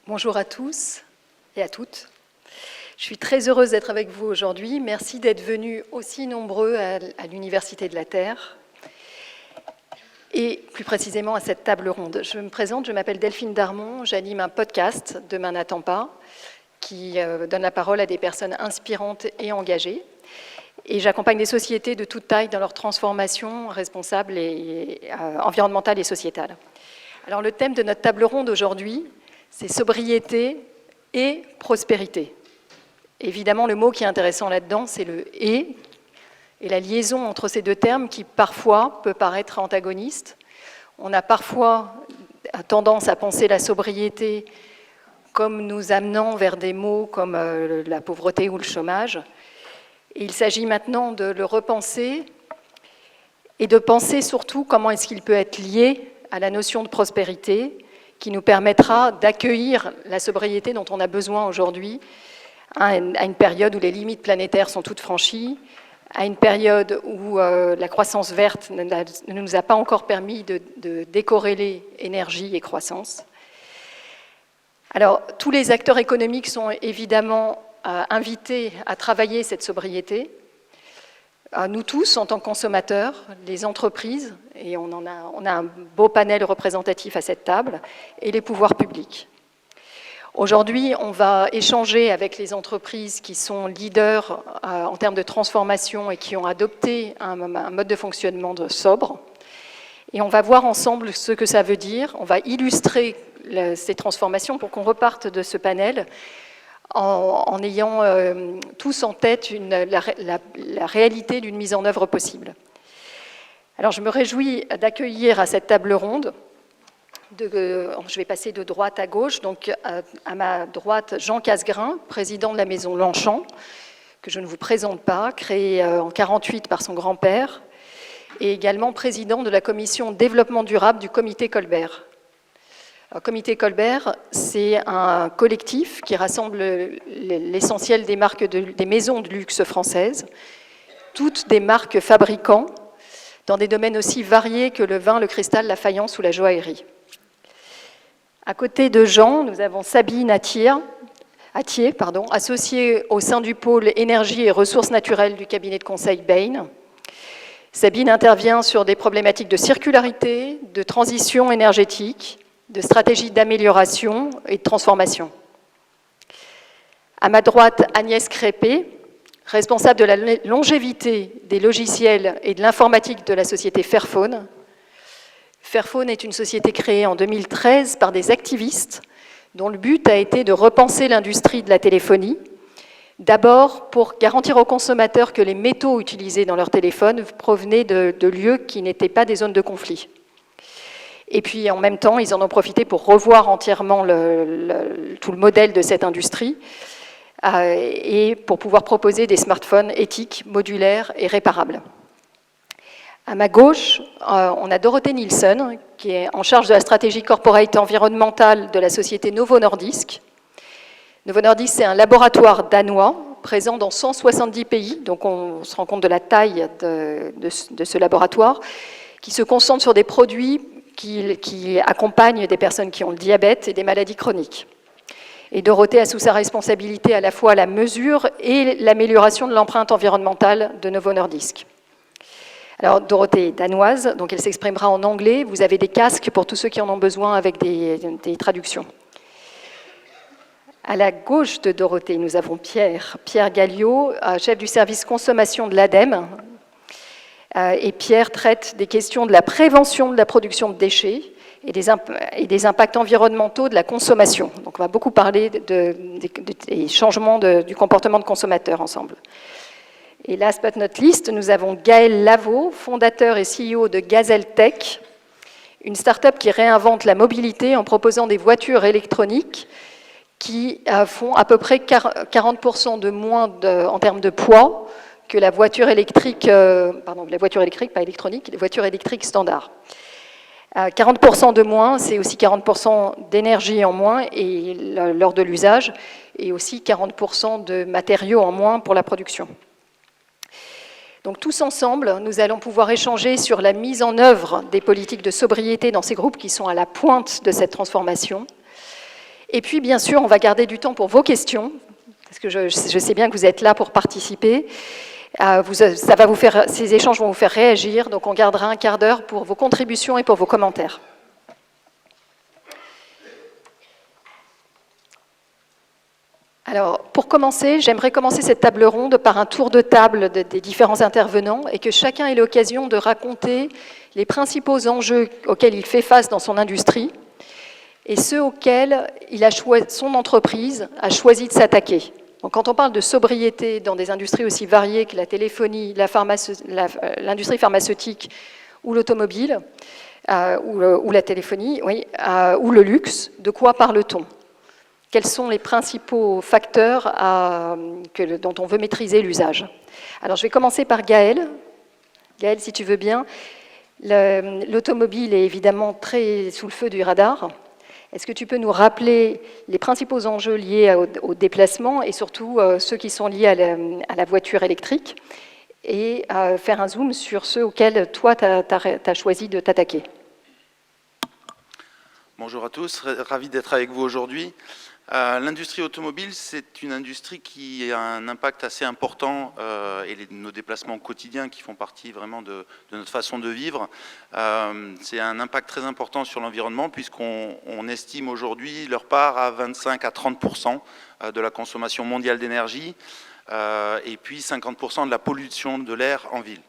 Bonjour à tous et à toutes. Je suis très heureuse d'être avec vous aujourd'hui. Merci d'être venus aussi nombreux à l'Université de la Terre et plus précisément à cette table ronde. Je me présente, je m'appelle Delphine Darmon, j'anime un podcast, Demain n'attend pas, qui donne la parole à des personnes inspirantes et engagées. Et j'accompagne des sociétés de toute taille dans leur transformation responsable et environnementale et sociétale. Alors le thème de notre table ronde aujourd'hui, c'est sobriété et prospérité. Évidemment, le mot qui est intéressant là-dedans, c'est le « et » la liaison entre ces deux termes qui parfois peut paraître antagoniste. On a parfois tendance à penser la sobriété comme nous amenant vers des mots comme la pauvreté ou le chômage. Et il s'agit maintenant de le repenser et de penser surtout comment est-ce qu'il peut être lié à la notion de prospérité qui nous permettra d'accueillir la sobriété dont on a besoin aujourd'hui à une période où les limites planétaires sont toutes franchies, à une période où la croissance verte ne nous a pas encore permis de décorréler énergie et croissance. Alors, tous les acteurs économiques sont évidemment invités à travailler cette sobriété. Nous tous, en tant que consommateurs, les entreprises, et on a un beau panel représentatif à cette table, et les pouvoirs publics. Aujourd'hui, on va échanger avec les entreprises qui sont leaders en termes de transformation et qui ont adopté un mode de fonctionnement sobre. Et on va voir ensemble ce que ça veut dire. On va illustrer ces transformations pour qu'on reparte de ce panel en ayant tous en tête la réalité d'une mise en œuvre possible. Alors je me réjouis d'accueillir à cette table ronde, je vais passer de droite à gauche, donc à ma droite Jean Casgrain, président de la maison Longchamp, que je ne vous présente pas, créée en 1948 par son grand-père, et également président de la commission développement durable du comité Colbert. Le comité Colbert, c'est un collectif qui rassemble l'essentiel des marques des maisons de luxe françaises, toutes des marques fabricants dans des domaines aussi variés que le vin, le cristal, la faïence ou la joaillerie. À côté de Jean, nous avons Sabine Attier, associée au sein du pôle énergie et ressources naturelles du cabinet de conseil Bain. Sabine intervient sur des problématiques de circularité, de transition énergétique, de stratégies d'amélioration et de transformation. À ma droite, Agnès Crépé, responsable de la longévité des logiciels et de l'informatique de la société Fairphone. Fairphone est une société créée en 2013 par des activistes dont le but a été de repenser l'industrie de la téléphonie, d'abord pour garantir aux consommateurs que les métaux utilisés dans leur téléphone provenaient de lieux qui n'étaient pas des zones de conflit. Et puis en même temps, ils en ont profité pour revoir entièrement tout le modèle de cette industrie et pour pouvoir proposer des smartphones éthiques, modulaires et réparables. À ma gauche, on a Dorothée Nielsen, qui est en charge de la stratégie corporate environnementale de la société Novo Nordisk. Novo Nordisk, c'est un laboratoire danois présent dans 170 pays, donc on se rend compte de la taille de ce laboratoire, qui se concentre sur des produits qui accompagnent des personnes qui ont le diabète et des maladies chroniques. Et Dorothée a sous sa responsabilité à la fois la mesure et l'amélioration de l'empreinte environnementale de Novo Nordisk. Alors Dorothée est danoise, donc elle s'exprimera en anglais. Vous avez des casques pour tous ceux qui en ont besoin avec des traductions. À la gauche de Dorothée, nous avons Pierre Galliot, chef du service consommation de l'ADEME. Et Pierre traite des questions de la prévention de la production de déchets et des impacts environnementaux de la consommation. Donc on va beaucoup parler des changements du comportement de consommateur ensemble. Et last but not least, nous avons Gaël Lavaux, fondateur et CEO de Gazelle Tech, une start-up qui réinvente la mobilité en proposant des voitures électroniques qui font à peu près 40% de moins en termes de poids que la voiture électrique, les voitures électriques, pas électroniques, les voitures électriques standards. 40% de moins, c'est aussi 40% d'énergie en moins et, lors de l'usage, et aussi 40% de matériaux en moins pour la production. Donc tous ensemble, nous allons pouvoir échanger sur la mise en œuvre des politiques de sobriété dans ces groupes qui sont à la pointe de cette transformation Et puis, bien sûr, on va garder du temps pour vos questions, parce que je sais bien que vous êtes là pour participer. Ces échanges vont vous faire réagir, donc on gardera un quart d'heure pour vos contributions et pour vos commentaires. Alors, pour commencer, j'aimerais commencer cette table ronde par un tour de table des différents intervenants et que chacun ait l'occasion de raconter les principaux enjeux auxquels il fait face dans son industrie et ceux auxquels son entreprise a choisi de s'attaquer. Donc, quand on parle de sobriété dans des industries aussi variées que la téléphonie, l'industrie pharmaceutique ou l'automobile, ou la téléphonie, oui, ou le luxe, de quoi parle-t-on ? Quels sont les principaux facteurs dont on veut maîtriser l'usage? Alors, je vais commencer par Gaëlle. Gaëlle, si tu veux bien. L'automobile est évidemment très sous le feu du radar. Est-ce que tu peux nous rappeler les principaux enjeux liés au déplacement et surtout ceux qui sont liés à la voiture électrique et faire un zoom sur ceux auxquels toi, tu as choisi de t'attaquer? Bonjour à tous, ravi d'être avec vous aujourd'hui. L'industrie automobile, c'est une industrie qui a un impact assez important et nos déplacements quotidiens qui font partie vraiment de notre façon de vivre. C'est un impact très important sur l'environnement puisqu'on estime aujourd'hui leur part à 25 à 30% de la consommation mondiale d'énergie et puis 50% de la pollution de l'air en ville.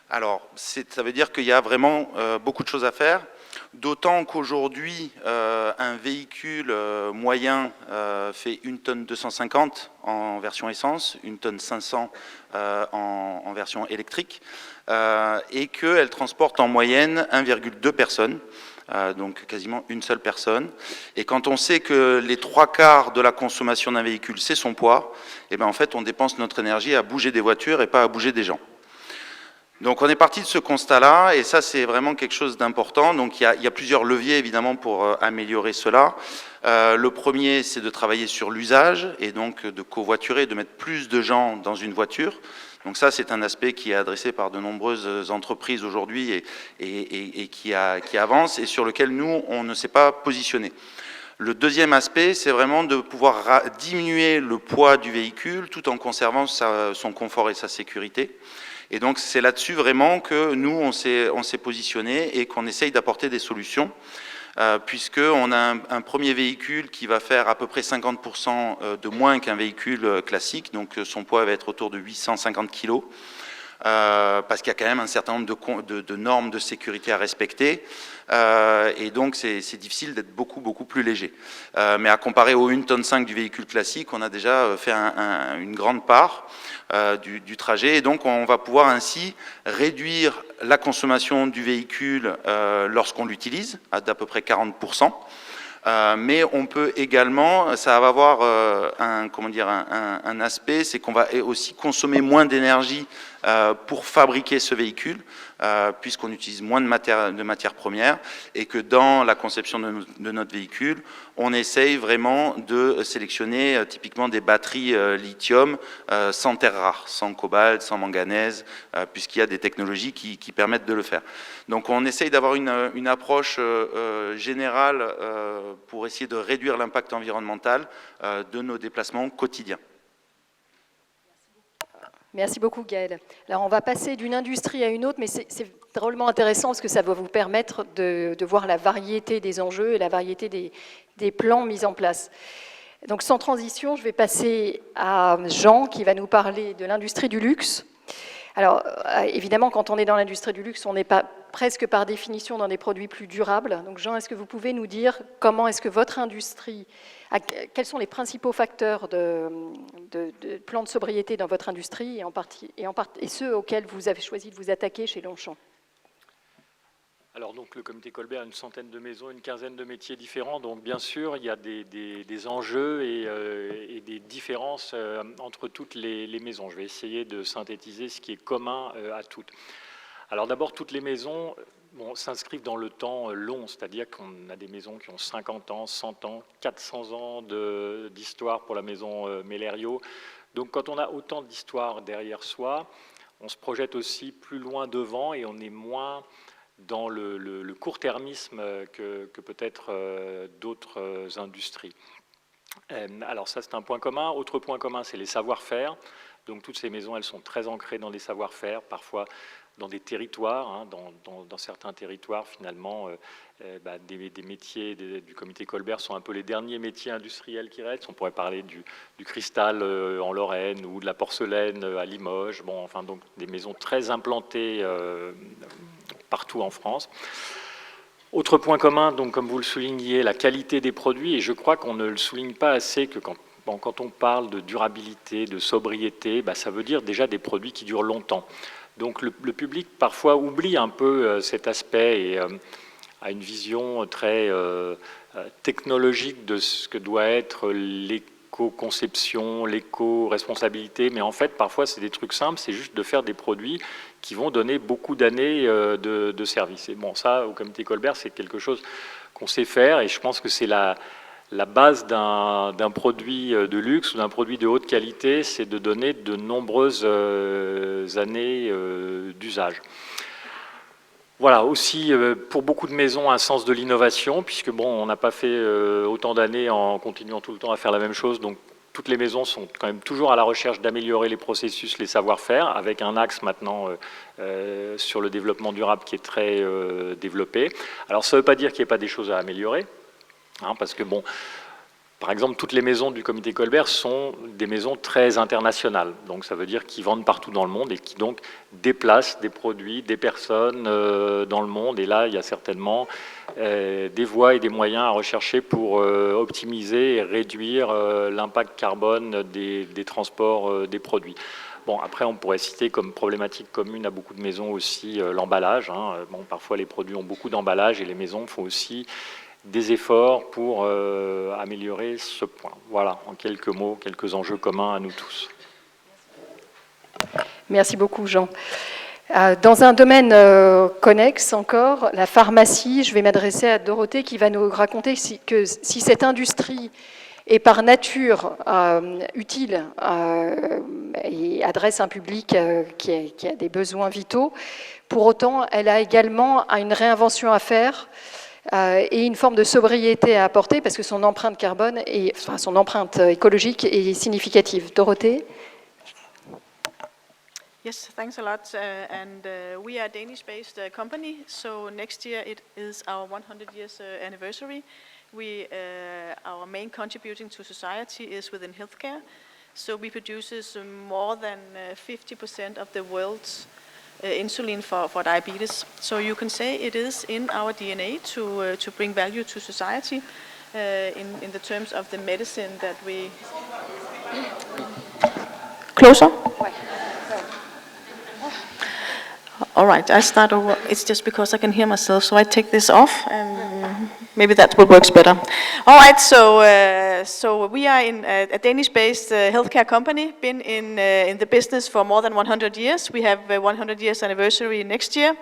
Alors, ça veut dire qu'il y a vraiment beaucoup de choses à faire. D'autant qu'aujourd'hui, un véhicule moyen fait 1 tonne 250 en version essence, 1 tonne 500 en version électrique, et qu'elle transporte en moyenne 1,2 personnes, donc quasiment une seule personne. Et quand on sait que les 3/4 de la consommation d'un véhicule, c'est son poids, et bien en fait, on dépense notre énergie à bouger des voitures et pas à bouger des gens. Donc on est parti de ce constat-là, et ça c'est vraiment quelque chose d'important. Donc il y a plusieurs leviers évidemment pour améliorer cela. Le premier, c'est de travailler sur l'usage, et donc de covoiturer, de mettre plus de gens dans une voiture. Donc ça c'est un aspect qui est adressé par de nombreuses entreprises aujourd'hui et qui avance, et sur lequel nous, on ne s'est pas positionné. Le deuxième aspect, c'est vraiment de pouvoir diminuer le poids du véhicule tout en conservant son confort et sa sécurité. Et donc c'est là-dessus vraiment que nous, on s'est positionné et qu'on essaye d'apporter des solutions, puisqu'on a un premier véhicule qui va faire à peu près 50% de moins qu'un véhicule classique, donc son poids va être autour de 850 kg, parce qu'il y a quand même un certain nombre de normes de sécurité à respecter, et donc c'est difficile d'être beaucoup plus léger. Mais à comparer aux 1,5 tonne du véhicule classique, on a déjà fait une grande part du trajet, et donc on va pouvoir ainsi réduire la consommation du véhicule lorsqu'on l'utilise d'à peu près 40%. Mais on peut également, ça va avoir un aspect, c'est qu'on va aussi consommer moins d'énergie pour fabriquer ce véhicule, puisqu'on utilise moins de matières premières, et que dans la conception de notre véhicule, on essaye vraiment de sélectionner typiquement des batteries lithium sans terres rares, sans cobalt, sans manganèse, puisqu'il y a des technologies qui permettent de le faire. Donc on essaye d'avoir une approche générale pour essayer de réduire l'impact environnemental de nos déplacements quotidiens. Merci beaucoup, Gaëlle. Alors, on va passer d'une industrie à une autre, mais c'est drôlement intéressant parce que ça va vous permettre de voir la variété des enjeux et la variété des plans mis en place. Donc, sans transition, je vais passer à Jean qui va nous parler de l'industrie du luxe. Alors, évidemment, quand on est dans l'industrie du luxe, on n'est pas presque par définition dans des produits plus durables. Donc, Jean, est-ce que vous pouvez nous dire comment est-ce que votre industrie, quels sont les principaux facteurs de plan de sobriété dans votre industrie et ceux auxquels vous avez choisi de vous attaquer chez Longchamp? Alors donc le comité Colbert a une centaine de maisons, une quinzaine de métiers différents, donc bien sûr il y a des enjeux et des différences entre toutes les maisons. Je vais essayer de synthétiser ce qui est commun à toutes. Alors d'abord, toutes les maisons s'inscrivent dans le temps long, c'est-à-dire qu'on a des maisons qui ont 50 ans, 100 ans, 400 ans d'histoire pour la maison Mellerio. Donc quand on a autant d'histoire derrière soi, on se projette aussi plus loin devant et on est moins dans le court-termisme que peut-être d'autres industries. Alors ça, c'est un point commun. Autre point commun, c'est les savoir-faire. Donc toutes ces maisons, elles sont très ancrées dans des savoir-faire, parfois dans des territoires. Hein, dans certains territoires, finalement, des métiers du comité Colbert sont un peu les derniers métiers industriels qui restent. On pourrait parler du cristal en Lorraine ou de la porcelaine à Limoges. Bon, enfin, donc des maisons très implantées partout en France. Autre point commun, donc, comme vous le souligniez, la qualité des produits, et je crois qu'on ne le souligne pas assez, que quand on parle de durabilité, de sobriété, ça veut dire déjà des produits qui durent longtemps. Donc le public parfois oublie un peu cet aspect et a une vision très technologique de ce que doit être l'éco-conception, l'éco-responsabilité, mais en fait parfois c'est des trucs simples, c'est juste de faire des produits qui vont donner beaucoup d'années de service. Et bon, ça, au comité Colbert, c'est quelque chose qu'on sait faire, et je pense que c'est la base d'un produit de luxe ou d'un produit de haute qualité, c'est de donner de nombreuses années d'usage. Voilà, aussi pour beaucoup de maisons, un sens de l'innovation, puisque bon, on n'a pas fait autant d'années en continuant tout le temps à faire la même chose, donc toutes les maisons sont quand même toujours à la recherche d'améliorer les processus, les savoir-faire, avec un axe maintenant sur le développement durable qui est très développé. Alors ça ne veut pas dire qu'il n'y ait pas des choses à améliorer, hein, parce que bon, par exemple, toutes les maisons du comité Colbert sont des maisons très internationales. Donc ça veut dire qu'ils vendent partout dans le monde et qui donc déplacent des produits, des personnes dans le monde. Et là, il y a certainement des voies et des moyens à rechercher pour optimiser et réduire l'impact carbone des transports des produits. Bon, après, on pourrait citer comme problématique commune à beaucoup de maisons aussi l'emballage. Hein. Bon, parfois, les produits ont beaucoup d'emballage et les maisons font aussi des efforts pour améliorer ce point. Voilà, en quelques mots, quelques enjeux communs à nous tous. Merci beaucoup, Jean. Dans un domaine connexe encore, la pharmacie, je vais m'adresser à Dorothée qui va nous raconter que si cette industrie est par nature utile et adresse un public qui a des besoins vitaux, pour autant, elle a également une réinvention à faire et une forme de sobriété à apporter parce que son empreinte carbone, son empreinte écologique est significative. Dorothée? Yes, thanks a lot. We are a Danish-based company, so next year it is our 100 years anniversary. Our main contributing to society is within healthcare. So we produce more than 50% of the world's insulin for diabetes. So you can say it is in our DNA to bring value to society in the terms of the medicine that we... Closer? All right, I start over. It's just because I can hear myself, so I take this off, and maybe that will work better. All right, so we are in a Danish-based healthcare company, been in the business for more than 100 years. We have a 100 years anniversary next year.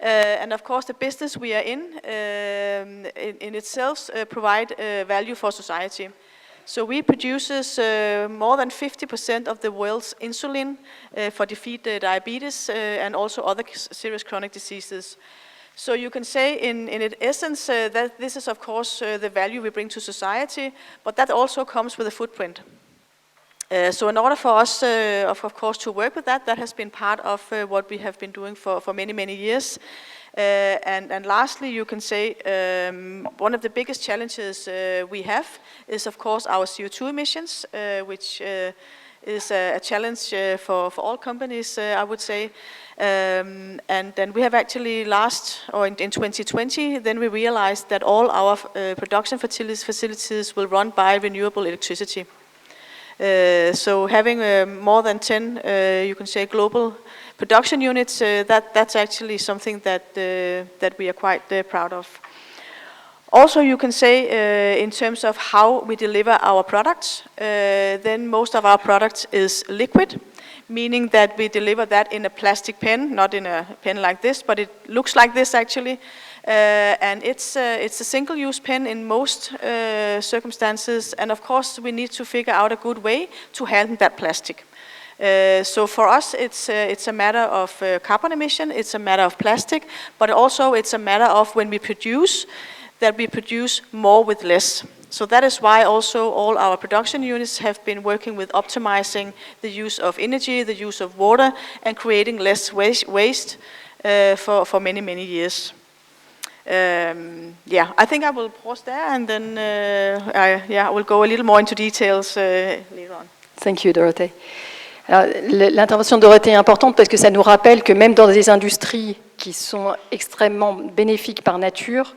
And of course, the business we are in itself provide value for society. So we produce more than 50% of the world's insulin for defeat diabetes and also other serious chronic diseases. So you can say in essence that this is of course the value we bring to society, but that also comes with a footprint. So in order for us, of course, to work with that has been part of what we have been doing for many, many years. And lastly, you can say one of the biggest challenges we have is, of course, our CO2 emissions, which is a challenge for all companies, I would say. And then we have actually in 2020, then we realized that all our production facilities will run by renewable electricity. So having more than 10, you can say, global production units, that's actually something that we are quite proud of. Also, you can say in terms of how we deliver our products, then most of our products is liquid, meaning that we deliver that in a plastic pen, not in a pen like this, but it looks like this actually. And it's a single-use pen in most circumstances, and of course we need to figure out a good way to handle that plastic. So for us, it's a matter of carbon emission, it's a matter of plastic, but also it's a matter of when we produce, that we produce more with less. So that is why also all our production units have been working with optimizing the use of energy, the use of water, and creating less waste for many, many years. Yeah, I think I will pause there, and then I will go a little more into details later on. Thank you, Dorothée. L'intervention de Dorothée est importante parce que ça nous rappelle que même dans des industries qui sont extrêmement bénéfiques par nature,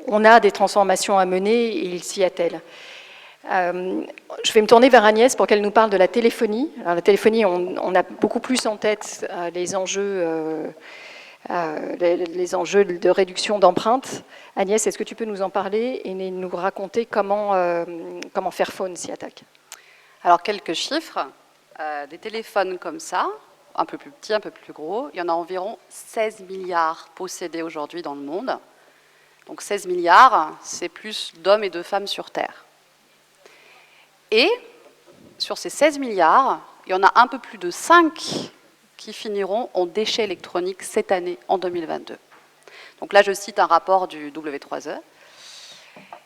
on a des transformations à mener et il s'y attelle. Je vais me tourner vers Agnès pour qu'elle nous parle de la téléphonie. Alors, la téléphonie, on a beaucoup plus en tête les enjeux de réduction d'empreintes. Agnès, est-ce que tu peux nous en parler et nous raconter comment Fairphone s'y attaque? Alors, quelques chiffres. Des téléphones comme ça, un peu plus petits, un peu plus gros, il y en a environ 16 milliards possédés aujourd'hui dans le monde. Donc 16 milliards, c'est plus d'hommes et de femmes sur Terre. Et sur ces 16 milliards, il y en a un peu plus de 5 qui finiront en déchets électroniques cette année, en 2022. Donc là, je cite un rapport du W3E.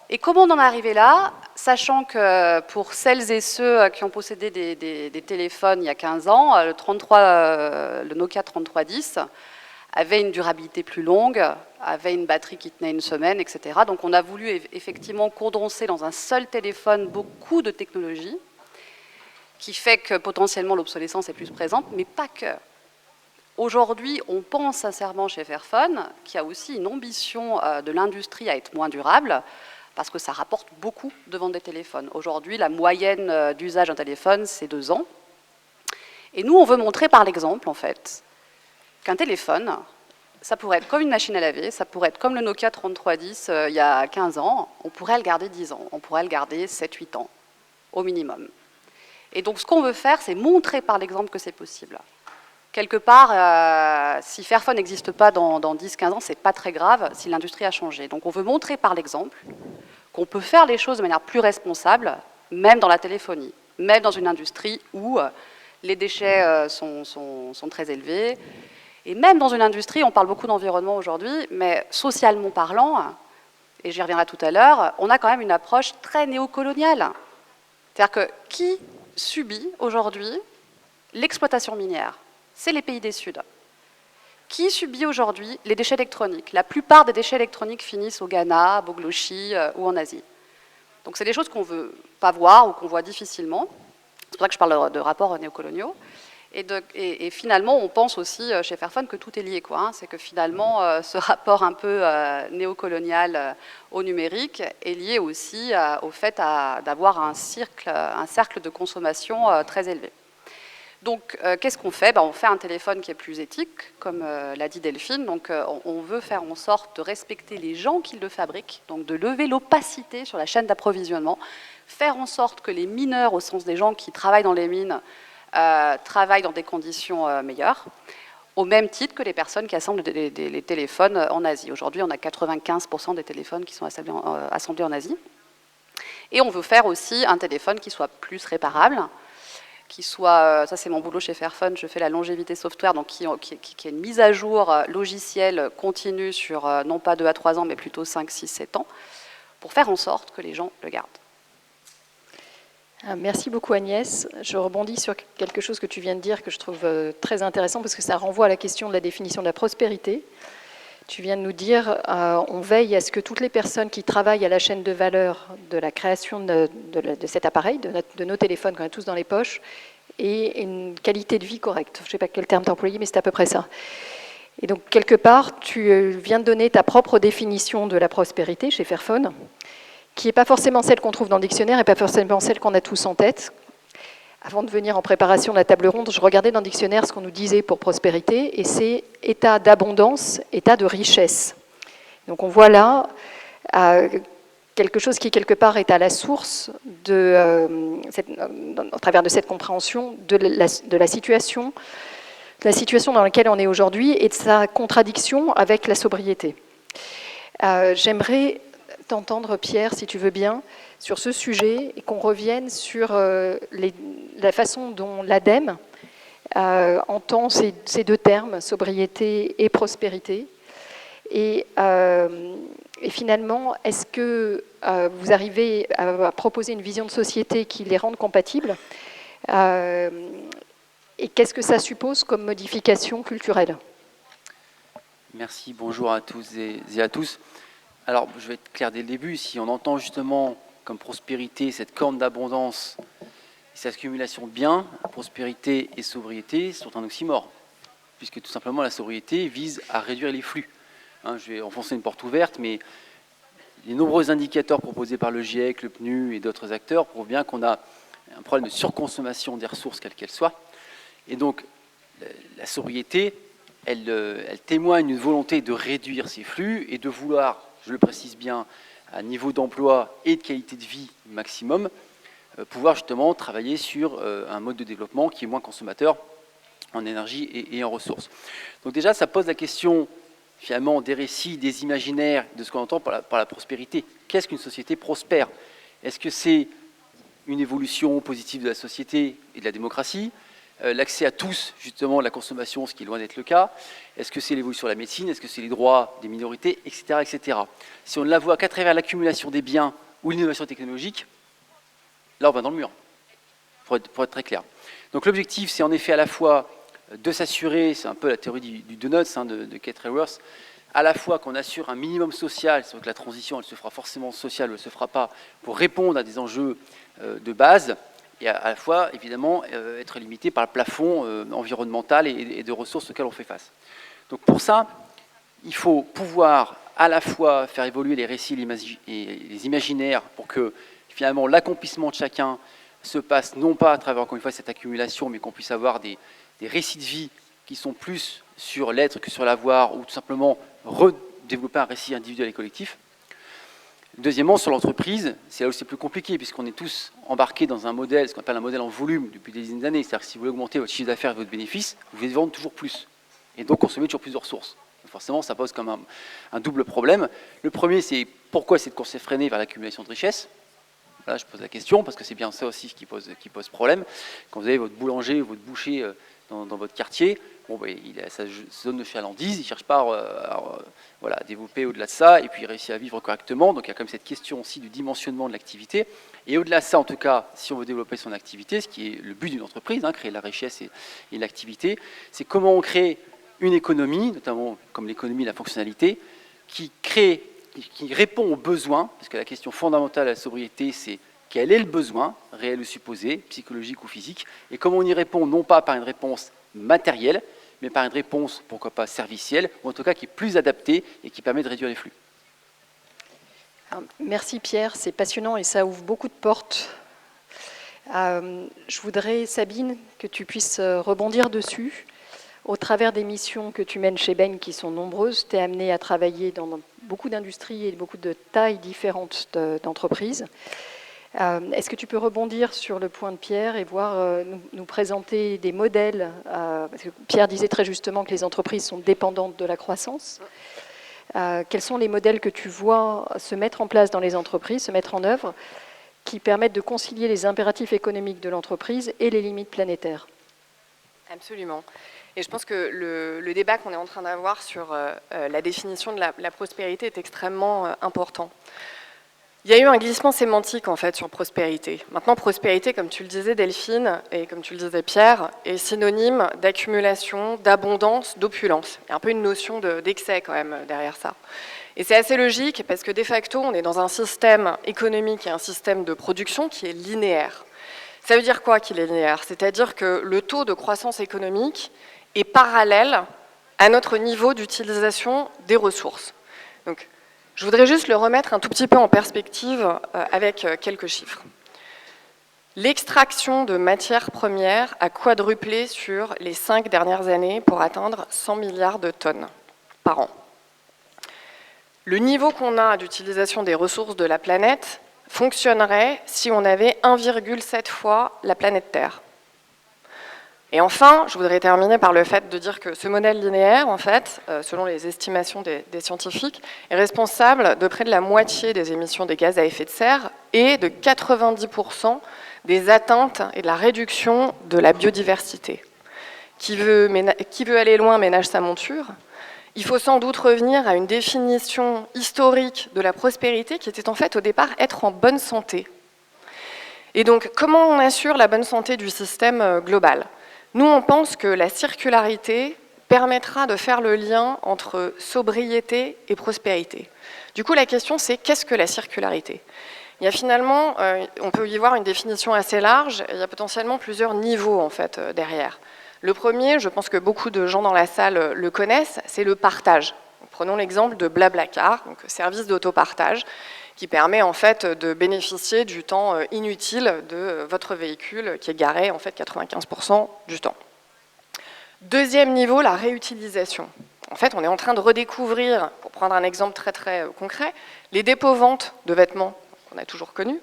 Et comment on en est arrivé là, sachant que pour celles et ceux qui ont possédé des téléphones il y a 15 ans, le Nokia 3310 avait une durabilité plus longue, avait une batterie qui tenait une semaine, etc. Donc on a voulu effectivement condenser dans un seul téléphone beaucoup de technologies, qui fait que potentiellement l'obsolescence est plus présente, mais pas que. Aujourd'hui, on pense sincèrement chez Fairphone qu'il y a aussi une ambition de l'industrie à être moins durable, parce que ça rapporte beaucoup de vendre des téléphones. Aujourd'hui, la moyenne d'usage d'un téléphone, c'est 2 ans. Et nous, on veut montrer par l'exemple, en fait, qu'un téléphone, ça pourrait être comme une machine à laver, ça pourrait être comme le Nokia 3310 il y a 15 ans, on pourrait le garder 10 ans, on pourrait le garder 7-8 ans, au minimum. Et donc, ce qu'on veut faire, c'est montrer par l'exemple que c'est possible. Quelque part, si Fairphone n'existe pas dans 10-15 ans, c'est pas très grave si l'industrie a changé. Donc on veut montrer par l'exemple qu'on peut faire les choses de manière plus responsable, même dans la téléphonie, même dans une industrie où les déchets sont très élevés. Et même dans une industrie, on parle beaucoup d'environnement aujourd'hui, mais socialement parlant, et j'y reviendrai tout à l'heure, on a quand même une approche très néocoloniale. C'est-à-dire que qui subit aujourd'hui l'exploitation minière? C'est les pays du Sud. Qui subit aujourd'hui les déchets électroniques? La plupart des déchets électroniques finissent au Ghana, à Bogloshi ou en Asie. Donc c'est des choses qu'on ne veut pas voir ou qu'on voit difficilement. C'est pour ça que je parle de rapports néocoloniaux. Et finalement, on pense aussi chez Fairphone que tout est lié, quoi. C'est que finalement, ce rapport un peu néocolonial au numérique est lié aussi au fait d'avoir un cercle de consommation très élevé. Donc, qu'est-ce qu'on fait? On fait un téléphone qui est plus éthique, comme l'a dit Delphine. Donc, on veut faire en sorte de respecter les gens qui le fabriquent, donc de lever l'opacité sur la chaîne d'approvisionnement, faire en sorte que les mineurs, au sens des gens qui travaillent dans les mines, travaillent dans des conditions meilleures, au même titre que les personnes qui assemblent les téléphones en Asie. Aujourd'hui, on a 95% des téléphones qui sont assemblés en Asie. Et on veut faire aussi un téléphone qui soit plus réparable, qui soit, ça c'est mon boulot chez Fairphone, je fais la longévité software, donc qui est une mise à jour logicielle continue sur non pas 2 à 3 ans, mais plutôt 5, 6, 7 ans, pour faire en sorte que les gens le gardent. Merci beaucoup Agnès. Je rebondis sur quelque chose que tu viens de dire que je trouve très intéressant parce que ça renvoie à la question de la définition de la prospérité. Tu viens de nous dire on veille à ce que toutes les personnes qui travaillent à la chaîne de valeur de la création de cet appareil, de nos téléphones qu'on a tous dans les poches, aient une qualité de vie correcte. Je ne sais pas quel terme tu as employé, mais c'est à peu près ça. Et donc, quelque part, tu viens de donner ta propre définition de la prospérité chez Fairphone, qui n'est pas forcément celle qu'on trouve dans le dictionnaire et pas forcément celle qu'on a tous en tête. Avant de venir en préparation de la table ronde, je regardais dans le dictionnaire ce qu'on nous disait pour prospérité, et c'est état d'abondance, état de richesse. Donc on voit là quelque chose qui, quelque part, est à la source, au travers de cette compréhension, de la situation dans laquelle on est aujourd'hui et de sa contradiction avec la sobriété. J'aimerais t'entendre, Pierre, si tu veux bien, sur ce sujet et qu'on revienne sur la façon dont l'ADEME entend ces deux termes, sobriété et prospérité, Et finalement, est-ce que vous arrivez à proposer une vision de société qui les rende compatibles et qu'est-ce que ça suppose comme modification culturelle? Merci, bonjour à tous et à tous. Alors, je vais être clair dès le début, si on entend justement comme prospérité cette corne d'abondance, cette accumulation de biens, prospérité et sobriété sont un oxymore, puisque tout simplement la sobriété vise à réduire les flux. Je vais enfoncer une porte ouverte, mais les nombreux indicateurs proposés par le GIEC, le PNU et d'autres acteurs prouvent bien qu'on a un problème de surconsommation des ressources, quelles qu'elles soient. Et donc, la sobriété, elle témoigne d'une volonté de réduire ces flux et de vouloir, je le précise bien, à niveau d'emploi et de qualité de vie maximum, pouvoir justement travailler sur un mode de développement qui est moins consommateur en énergie et en ressources. Donc déjà, ça pose la question finalement des récits, des imaginaires, de ce qu'on entend par la prospérité. Qu'est-ce qu'une société prospère? Est-ce que c'est une évolution positive de la société et de la démocratie? L'accès à tous, justement, la consommation, ce qui est loin d'être le cas. Est-ce que c'est l'évolution de la médecine? Est-ce que c'est les droits des minorités, etc., etc. Si on ne la voit qu'à travers l'accumulation des biens ou l'innovation technologique, là, on va dans le mur, pour être très clair. Donc l'objectif, c'est en effet à la fois de s'assurer, c'est un peu la théorie du donuts de Kate Raworth, à la fois qu'on assure un minimum social, c'est-à-dire que la transition, elle se fera forcément sociale ou elle ne se fera pas, pour répondre à des enjeux de base, et à la fois, évidemment, être limité par le plafond environnemental et de ressources auxquelles on fait face. Donc pour ça, il faut pouvoir à la fois faire évoluer les récits et les imaginaires pour que, finalement, l'accomplissement de chacun se passe non pas à travers, encore une fois, cette accumulation, mais qu'on puisse avoir des récits de vie qui sont plus sur l'être que sur l'avoir, ou tout simplement redévelopper un récit individuel et collectif. Deuxièmement, sur l'entreprise, c'est là où c'est plus compliqué, puisqu'on est tous embarqués dans un modèle, ce qu'on appelle un modèle en volume depuis des dizaines d'années. C'est-à-dire que si vous voulez augmenter votre chiffre d'affaires et votre bénéfice, vous devez vendre toujours plus, et donc consommer toujours plus de ressources. Donc forcément, ça pose comme un double problème. Le premier, c'est pourquoi cette course effrénée vers l'accumulation de richesses? Là, je pose la question, parce que c'est bien ça aussi qui pose problème. Quand vous avez votre boulanger ou votre boucher dans votre quartier, bon, ben, il a sa zone de chalandise, il ne cherche pas à développer au-delà de ça, et puis il réussit à vivre correctement. Donc il y a quand même cette question aussi du dimensionnement de l'activité. Et au-delà de ça, en tout cas, si on veut développer son activité, ce qui est le but d'une entreprise, créer la richesse et l'activité, c'est comment on crée une économie, notamment comme l'économie de la fonctionnalité, qui répond aux besoins, parce que la question fondamentale de la sobriété, c'est quel est le besoin, réel ou supposé, psychologique ou physique, et comment on y répond, non pas par une réponse matérielle, mais par une réponse, pourquoi pas servicielle, ou en tout cas qui est plus adaptée et qui permet de réduire les flux. Alors, merci Pierre, c'est passionnant et ça ouvre beaucoup de portes. Je voudrais, Sabine, que tu puisses rebondir dessus. Au travers des missions que tu mènes chez Bain, qui sont nombreuses, tu es amené à travailler dans beaucoup d'industries et beaucoup de tailles différentes d'entreprises. Est-ce que tu peux rebondir sur le point de Pierre et voir nous présenter des modèles parce que Pierre disait très justement que les entreprises sont dépendantes de la croissance. Quels sont les modèles que tu vois se mettre en place dans les entreprises, se mettre en œuvre, qui permettent de concilier les impératifs économiques de l'entreprise et les limites planétaires? Absolument. Et je pense que le débat qu'on est en train d'avoir sur la définition de la prospérité est extrêmement important. Il y a eu un glissement sémantique en fait sur prospérité. Maintenant, prospérité, comme tu le disais Delphine, et comme tu le disais Pierre, est synonyme d'accumulation, d'abondance, d'opulence. Il y a un peu une notion d'excès quand même derrière ça. Et c'est assez logique parce que de facto, on est dans un système économique et un système de production qui est linéaire. Ça veut dire quoi qu'il est linéaire? C'est-à-dire que le taux de croissance économique est parallèle à notre niveau d'utilisation des ressources. Donc, je voudrais juste le remettre un tout petit peu en perspective avec quelques chiffres. L'extraction de matières premières a quadruplé sur les 5 dernières années pour atteindre 100 milliards de tonnes par an. Le niveau qu'on a d'utilisation des ressources de la planète fonctionnerait si on avait 1,7 fois la planète Terre. Et enfin, je voudrais terminer par le fait de dire que ce modèle linéaire, en fait, selon les estimations des scientifiques, est responsable de près de la moitié des émissions des gaz à effet de serre et de 90% des atteintes et de la réduction de la biodiversité. Qui veut aller loin ménage sa monture. il faut sans doute revenir à une définition historique de la prospérité qui était en fait au départ être en bonne santé. Et donc, comment on assure la bonne santé du système global? Nous, on pense que la circularité permettra de faire le lien entre sobriété et prospérité. Du coup, la question, c'est qu'est-ce que la circularité? Il y a finalement, on peut y voir une définition assez large, et il y a potentiellement plusieurs niveaux en fait derrière. Le premier, je pense que beaucoup de gens dans la salle le connaissent, c'est le partage. Prenons l'exemple de Blablacar, donc service d'autopartage, qui permet en fait de bénéficier du temps inutile de votre véhicule qui est garé en fait 95% du temps. Deuxième niveau, la réutilisation. En fait, on est en train de redécouvrir, pour prendre un exemple très très concret, les dépôts-ventes de vêtements qu'on a toujours connus.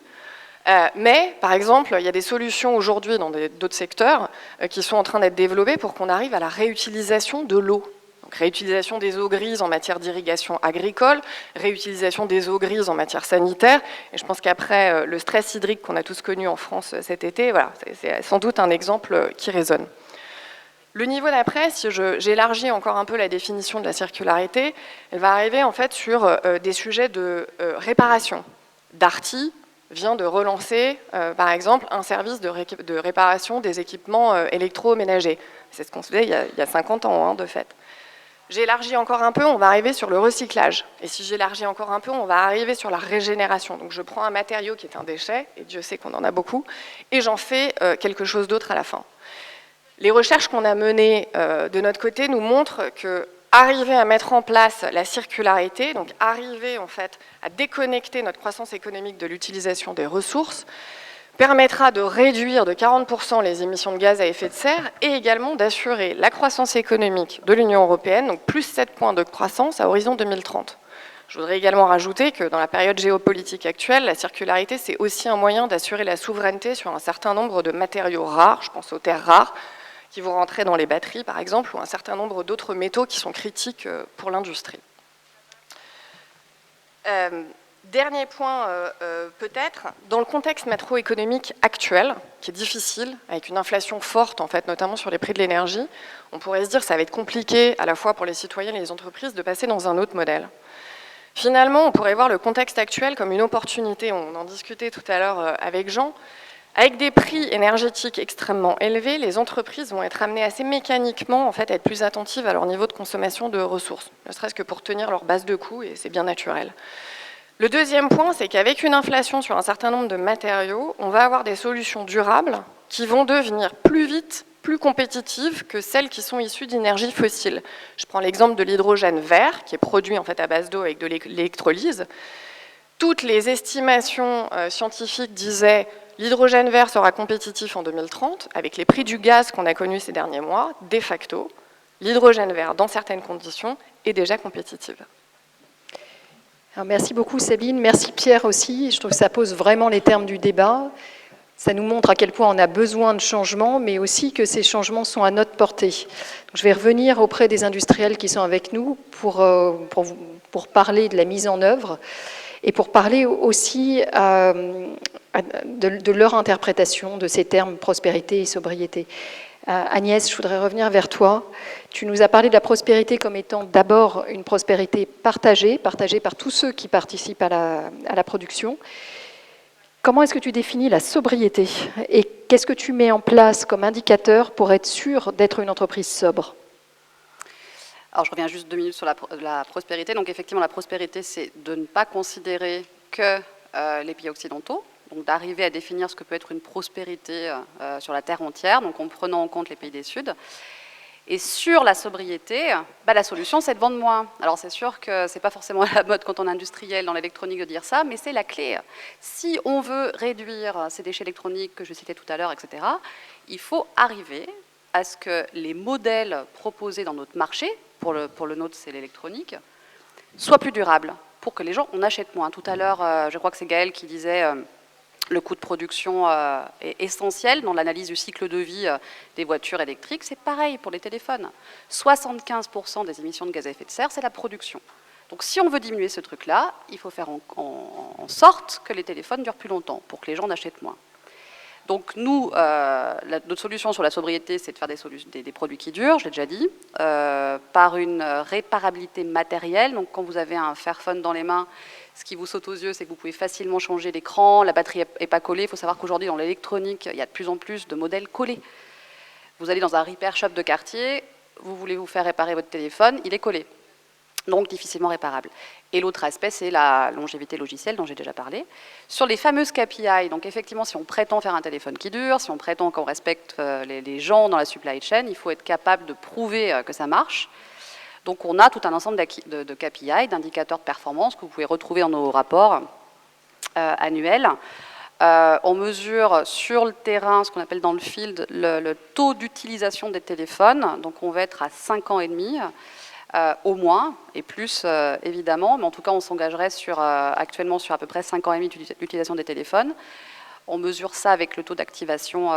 Mais, par exemple, il y a des solutions aujourd'hui dans d'autres secteurs qui sont en train d'être développées pour qu'on arrive à la réutilisation de l'eau. Donc, réutilisation des eaux grises en matière d'irrigation agricole, réutilisation des eaux grises en matière sanitaire. Et je pense qu'après le stress hydrique qu'on a tous connu en France cet été, voilà, c'est sans doute un exemple qui résonne. Le niveau d'après, si j'élargis encore un peu la définition de la circularité, elle va arriver en fait sur des sujets de réparation. Darty vient de relancer, par exemple, un service de réparation des équipements électroménagers. C'est ce qu'on faisait il y a 50 ans, hein, de fait. J'élargis encore un peu, on va arriver sur le recyclage. Et si j'élargis encore un peu, on va arriver sur la régénération. Donc je prends un matériau qui est un déchet, et Dieu sait qu'on en a beaucoup, et j'en fais quelque chose d'autre à la fin. Les recherches qu'on a menées de notre côté nous montrent que arriver à mettre en place la circularité, donc arriver en fait à déconnecter notre croissance économique de l'utilisation des ressources, permettra de réduire de 40% les émissions de gaz à effet de serre et également d'assurer la croissance économique de l'Union européenne, donc plus 7 points de croissance à horizon 2030. Je voudrais également rajouter que dans la période géopolitique actuelle, la circularité, c'est aussi un moyen d'assurer la souveraineté sur un certain nombre de matériaux rares, je pense aux terres rares, qui vont rentrer dans les batteries, par exemple, ou un certain nombre d'autres métaux qui sont critiques pour l'industrie. Dernier point, peut-être, dans le contexte macroéconomique actuel, qui est difficile, avec une inflation forte, en fait, notamment sur les prix de l'énergie, on pourrait se dire que ça va être compliqué, à la fois pour les citoyens et les entreprises, de passer dans un autre modèle. Finalement, on pourrait voir le contexte actuel comme une opportunité, on en discutait tout à l'heure avec Jean. Avec des prix énergétiques extrêmement élevés, les entreprises vont être amenées assez mécaniquement en fait, à être plus attentives à leur niveau de consommation de ressources, ne serait-ce que pour tenir leur base de coûts, et c'est bien naturel. Le deuxième point, c'est qu'avec une inflation sur un certain nombre de matériaux, on va avoir des solutions durables qui vont devenir plus vite, plus compétitives que celles qui sont issues d'énergies fossiles. Je prends l'exemple de l'hydrogène vert, qui est produit en fait, à base d'eau avec de l'électrolyse. Toutes les estimations scientifiques disaient l'hydrogène vert sera compétitif en 2030, avec les prix du gaz qu'on a connus ces derniers mois, de facto, l'hydrogène vert, dans certaines conditions, est déjà compétitif. Alors, merci beaucoup Sabine, merci Pierre aussi. Je trouve que ça pose vraiment les termes du débat. Ça nous montre à quel point on a besoin de changements, mais aussi que ces changements sont à notre portée. Donc, je vais revenir auprès des industriels qui sont avec nous pour parler de la mise en œuvre et pour parler aussi de leur interprétation de ces termes prospérité et sobriété. Agnès, je voudrais revenir vers toi. Tu nous as parlé de la prospérité comme étant d'abord une prospérité partagée par tous ceux qui participent à la production. Comment est-ce que tu définis la sobriété et qu'est-ce que tu mets en place comme indicateur pour être sûr d'être une entreprise sobre ? Alors je reviens juste 2 minutes sur la prospérité. Donc effectivement, la prospérité, c'est de ne pas considérer que les pays occidentaux, donc d'arriver à définir ce que peut être une prospérité sur la terre entière, donc en prenant en compte les pays du Sud. Et sur la sobriété, la solution, c'est de vendre moins. Alors c'est sûr que ce n'est pas forcément à la mode quand on est industriel dans l'électronique de dire ça, mais c'est la clé. Si on veut réduire ces déchets électroniques que je citais tout à l'heure, etc., il faut arriver à ce que les modèles proposés dans notre marché, pour le nôtre c'est l'électronique, soient plus durables, pour que les gens en achètent moins. Tout à l'heure, je crois que c'est Gaël qui disait le coût de production est essentiel dans l'analyse du cycle de vie des voitures électriques. C'est pareil pour les téléphones. 75% des émissions de gaz à effet de serre, c'est la production. Donc si on veut diminuer ce truc-là, il faut faire en sorte que les téléphones durent plus longtemps, pour que les gens en achètent moins. Donc nous, notre solution sur la sobriété, c'est de faire des produits qui durent, je l'ai déjà dit, par une réparabilité matérielle. Donc quand vous avez un Fairphone dans les mains, ce qui vous saute aux yeux, c'est que vous pouvez facilement changer l'écran, la batterie n'est pas collée. Il faut savoir qu'aujourd'hui, dans l'électronique, il y a de plus en plus de modèles collés. Vous allez dans un repair shop de quartier, vous voulez vous faire réparer votre téléphone, il est collé. Donc difficilement réparable. Et l'autre aspect, c'est la longévité logicielle dont j'ai déjà parlé. Sur les fameuses KPI, donc effectivement, si on prétend faire un téléphone qui dure, si on prétend qu'on respecte les gens dans la supply chain, il faut être capable de prouver que ça marche. Donc on a tout un ensemble de KPI, d'indicateurs de performance que vous pouvez retrouver dans nos rapports annuels. On mesure sur le terrain, ce qu'on appelle dans le field, le taux d'utilisation des téléphones. Donc on va être à 5 ans et demi. Au moins, et plus évidemment, mais en tout cas on s'engagerait actuellement sur à peu près 5 ans et demi d'utilisation des téléphones. On mesure ça avec le taux d'activation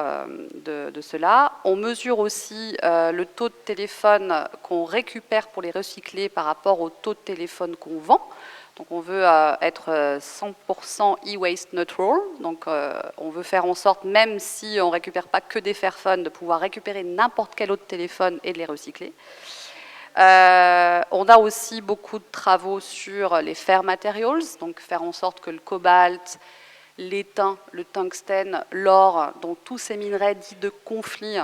de cela. On mesure aussi le taux de téléphone qu'on récupère pour les recycler par rapport au taux de téléphone qu'on vend. Donc on veut être 100% e-waste neutral, donc on veut faire en sorte, même si on ne récupère pas que des Fairphones, de pouvoir récupérer n'importe quel autre téléphone et de les recycler. On a aussi beaucoup de travaux sur les fair materials, donc faire en sorte que le cobalt, l'étain, le tungstène, l'or, donc tous ces minerais dits de conflit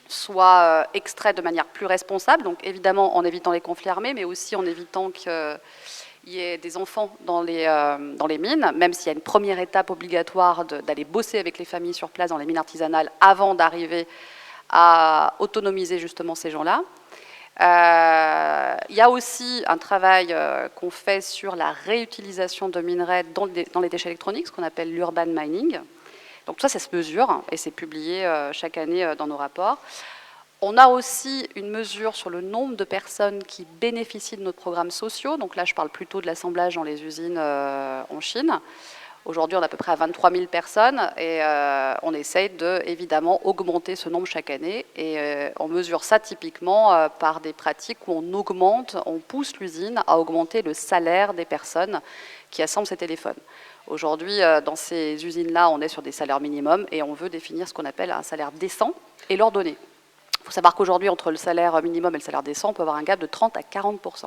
soient extraits de manière plus responsable, donc évidemment en évitant les conflits armés, mais aussi en évitant qu'il y ait des enfants dans les mines, même s'il y a une première étape obligatoire d'aller bosser avec les familles sur place dans les mines artisanales avant d'arriver à autonomiser justement ces gens-là. Il y a aussi un travail qu'on fait sur la réutilisation de minerais dans les déchets électroniques, ce qu'on appelle l'urban mining. Donc ça se mesure et c'est publié chaque année dans nos rapports. On a aussi une mesure sur le nombre de personnes qui bénéficient de nos programmes sociaux. Donc là, je parle plutôt de l'assemblage dans les usines en Chine. Aujourd'hui, on est à peu près à 23 000 personnes et on essaye de, évidemment, augmenter ce nombre chaque année. Et on mesure ça typiquement par des pratiques où on pousse l'usine à augmenter le salaire des personnes qui assemblent ces téléphones. Aujourd'hui, dans ces usines-là, on est sur des salaires minimums et on veut définir ce qu'on appelle un salaire décent et leur donner. Il faut savoir qu'aujourd'hui, entre le salaire minimum et le salaire décent, on peut avoir un gap de 30 à 40%.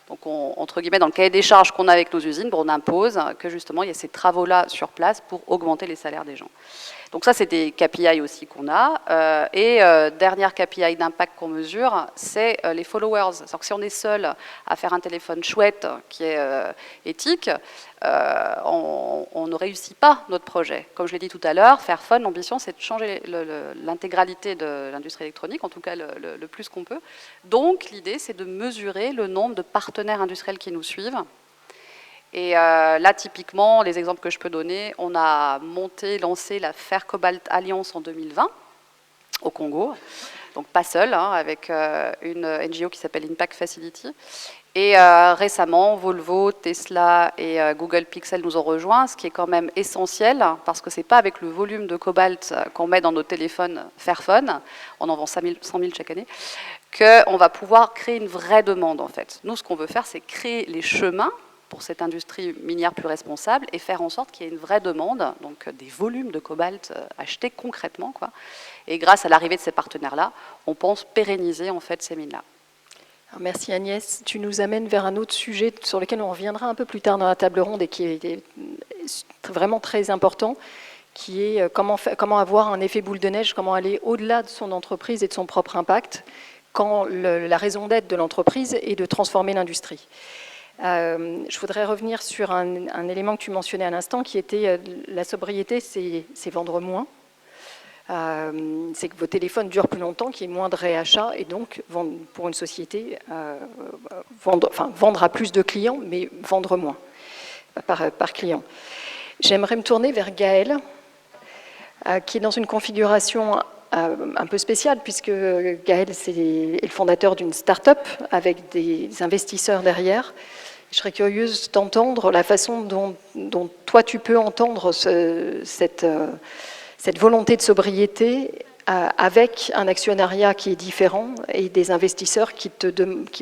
Donc, entre guillemets, dans le cahier des charges qu'on a avec nos usines, on impose que justement, il y a ces travaux-là sur place pour augmenter les salaires des gens. Donc ça, c'est des KPI aussi qu'on a. Dernière KPI d'impact qu'on mesure, c'est les followers. C'est-à-dire que si on est seul à faire un téléphone chouette qui est éthique, on ne réussit pas notre projet. Comme je l'ai dit tout à l'heure, Fairphone, l'ambition, c'est de changer l'intégralité de l'industrie électronique, en tout cas le plus qu'on peut. Donc l'idée, c'est de mesurer le nombre de partenaires industriels qui nous suivent. Et là, typiquement, les exemples que je peux donner, on a lancé la Fair Cobalt Alliance en 2020 au Congo. Donc pas seul, avec une NGO qui s'appelle Impact Facility. Et récemment, Volvo, Tesla et Google Pixel nous ont rejoints, ce qui est quand même essentiel, parce que ce n'est pas avec le volume de cobalt qu'on met dans nos téléphones Fairphone, on en vend 100 000 chaque année, qu'on va pouvoir créer une vraie demande, en fait. Nous, ce qu'on veut faire, c'est créer les chemins pour cette industrie minière plus responsable et faire en sorte qu'il y ait une vraie demande, donc des volumes de cobalt achetés concrètement, quoi. Et grâce à l'arrivée de ces partenaires-là, on pense pérenniser en fait ces mines-là. Alors, merci Agnès. Tu nous amènes vers un autre sujet sur lequel on reviendra un peu plus tard dans la table ronde et qui est vraiment très important, qui est comment avoir un effet boule de neige, comment aller au-delà de son entreprise et de son propre impact, quand la raison d'être de l'entreprise est de transformer l'industrie. Je voudrais revenir sur un élément que tu mentionnais à l'instant, qui était la sobriété, c'est vendre moins. C'est que vos téléphones durent plus longtemps, qu'il y ait moins de réachats, et donc, pour une société, vendre à plus de clients, mais vendre moins par client. J'aimerais me tourner vers Gaël, qui est dans une configuration un peu spéciale, puisque Gaël est le fondateur d'une start-up avec des investisseurs derrière. Je serais curieuse d'entendre la façon dont toi tu peux entendre cette volonté de sobriété avec un actionnariat qui est différent et des investisseurs qui